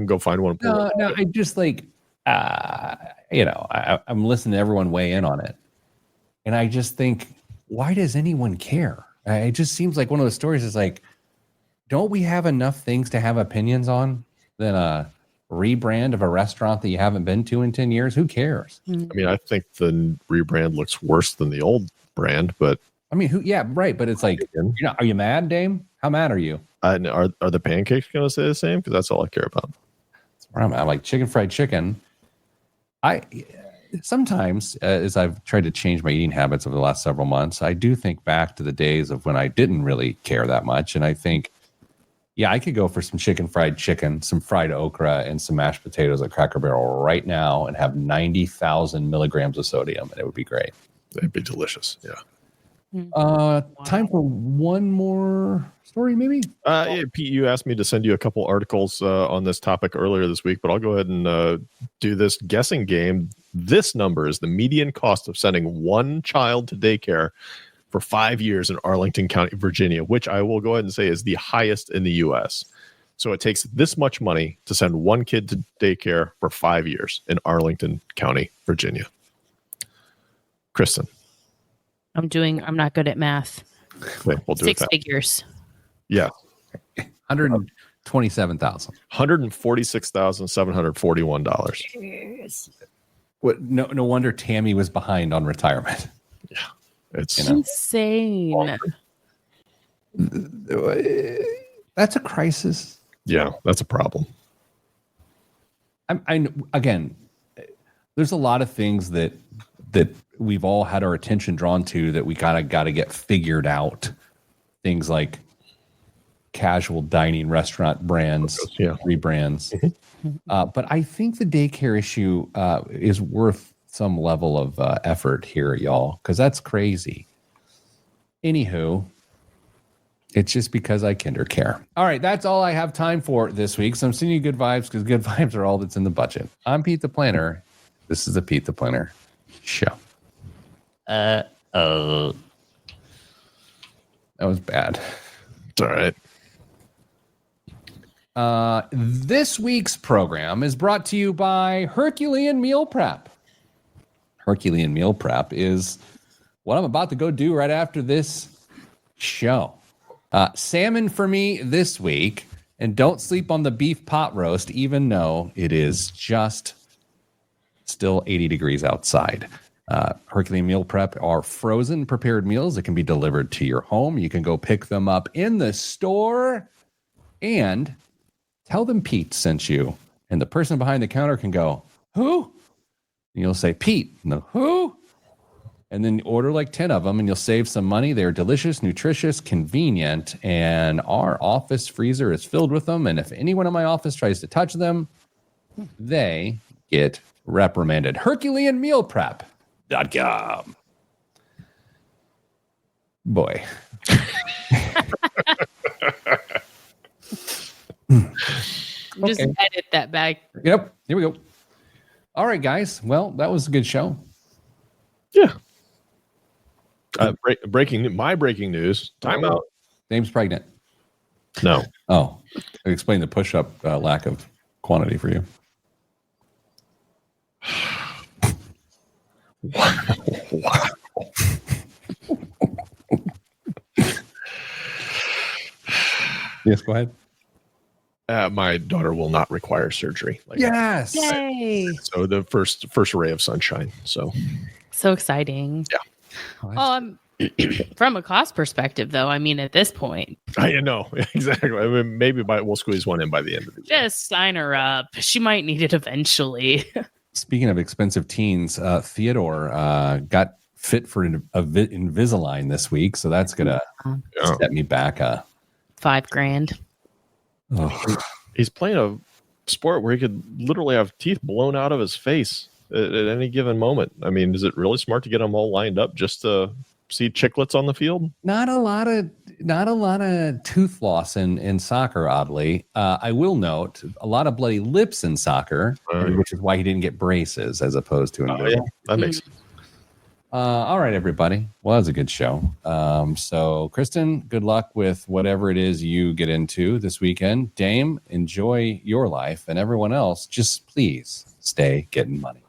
go find one. No, I just like, I'm listening to everyone weigh in on it. And I just think, why does anyone care? It just seems like one of those stories is like, don't we have enough things to have opinions on than a rebrand of a restaurant that you haven't been to in 10 years? Who cares? I mean, I think the rebrand looks worse than the old brand, but I mean, yeah, right. But it's like, are you mad, Dame? How mad are you? Are the pancakes going to say the same? Because that's all I care about. That's where I'm at. Like chicken fried chicken. I sometimes, as I've tried to change my eating habits over the last several months, I do think back to the days of when I didn't really care that much. And I think, yeah, I could go for some chicken fried chicken, some fried okra, and some mashed potatoes at Cracker Barrel right now and have 90,000 milligrams of sodium, and it would be great. It'd be delicious. Yeah. Time for one more story, maybe? Yeah, Pete, you asked me to send you a couple articles on this topic earlier this week, but I'll go ahead and do this guessing game. This number is the median cost of sending one child to daycare for 5 years in Arlington County, Virginia, which I will go ahead and say is the highest in the U.S. So it takes this much money to send one kid to daycare for 5 years in Arlington County, Virginia. Kristen. I'm not good at math. Okay, we'll do 6 figures. Yeah. 127,000. $146,741. What? No wonder Tammy was behind on retirement. Yeah, it's insane. That's a crisis. Yeah, that's a problem. Again, there's a lot of things that we've all had our attention drawn to that we got to get figured out. Things like casual dining restaurant brands, rebrands. Mm-hmm. But I think the daycare issue is worth some level of effort here, y'all, because that's crazy. Anywho, It's just because I kinder care. All right, that's all I have time for this week. So I'm sending you good vibes because good vibes are all that's in the budget. I'm Pete the Planner. This is the Pete the Planner show. That was bad. It's all right. This week's program is brought to you by Herculean Meal Prep. Herculean Meal Prep is what I'm about to go do right after this show. Salmon for me this week, and don't sleep on the beef pot roast, even though it is just still 80 degrees outside. Herculean Meal Prep are frozen prepared meals that can be delivered to your home. You can go pick them up in the store and tell them Pete sent you. And the person behind the counter can go, who? And you'll say, Pete. No, who? And then order like 10 of them and you'll save some money. They're delicious, nutritious, convenient, and our office freezer is filled with them. And if anyone in my office tries to touch them, they get reprimanded. HerculeanMealPrep.com. Boy. Just edit that back. Yep. Here we go. All right, guys. Well, that was a good show. Yeah. Breaking news. Time out. Dame's pregnant. No. Oh, I explained the push-up lack of quantity for you. Wow. Yes, go ahead. My daughter will not require surgery. Yes. Yay. So the first ray of sunshine. So exciting. Yeah. From a cost perspective, though, I mean, at this point, I know exactly. I mean, maybe we'll squeeze one in by the end of the year. just sign her up. She might need it eventually. Speaking of expensive teens, Theodore got fit for Invisalign this week, so that's gonna set me back. $5,000. He's playing a sport where he could literally have teeth blown out of his face at any given moment. I mean, is it really smart to get them all lined up just to see chiclets on the field? Not a lot of tooth loss in soccer. Oddly, I will note a lot of bloody lips in soccer, which is why he didn't get braces as opposed to. Yeah, that makes sense. All right, everybody. Well, that was a good show. So, Kristen, good luck with whatever it is you get into this weekend. Dame, enjoy your life, and everyone else, just please stay getting money.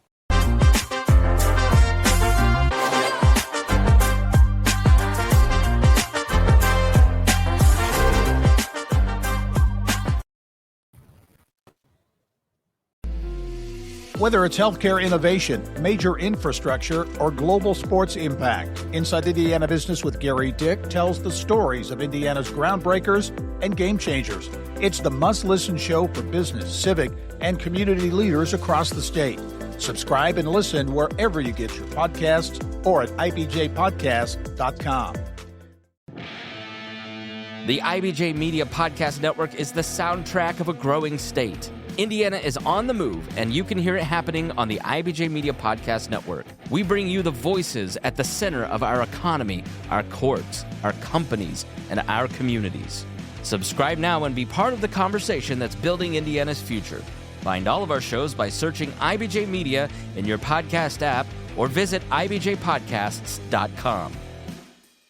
Whether it's healthcare innovation, major infrastructure, or global sports impact, Inside Indiana Business with Gary Dick tells the stories of Indiana's groundbreakers and game changers. It's the must-listen show for business, civic, and community leaders across the state. Subscribe and listen wherever you get your podcasts or at ibjpodcast.com. The IBJ Media Podcast Network is the soundtrack of a growing state. Indiana is on the move, and you can hear it happening on the IBJ Media Podcast Network. We bring you the voices at the center of our economy, our courts, our companies, and our communities. Subscribe now and be part of the conversation that's building Indiana's future. Find all of our shows by searching IBJ Media in your podcast app or visit ibjpodcasts.com.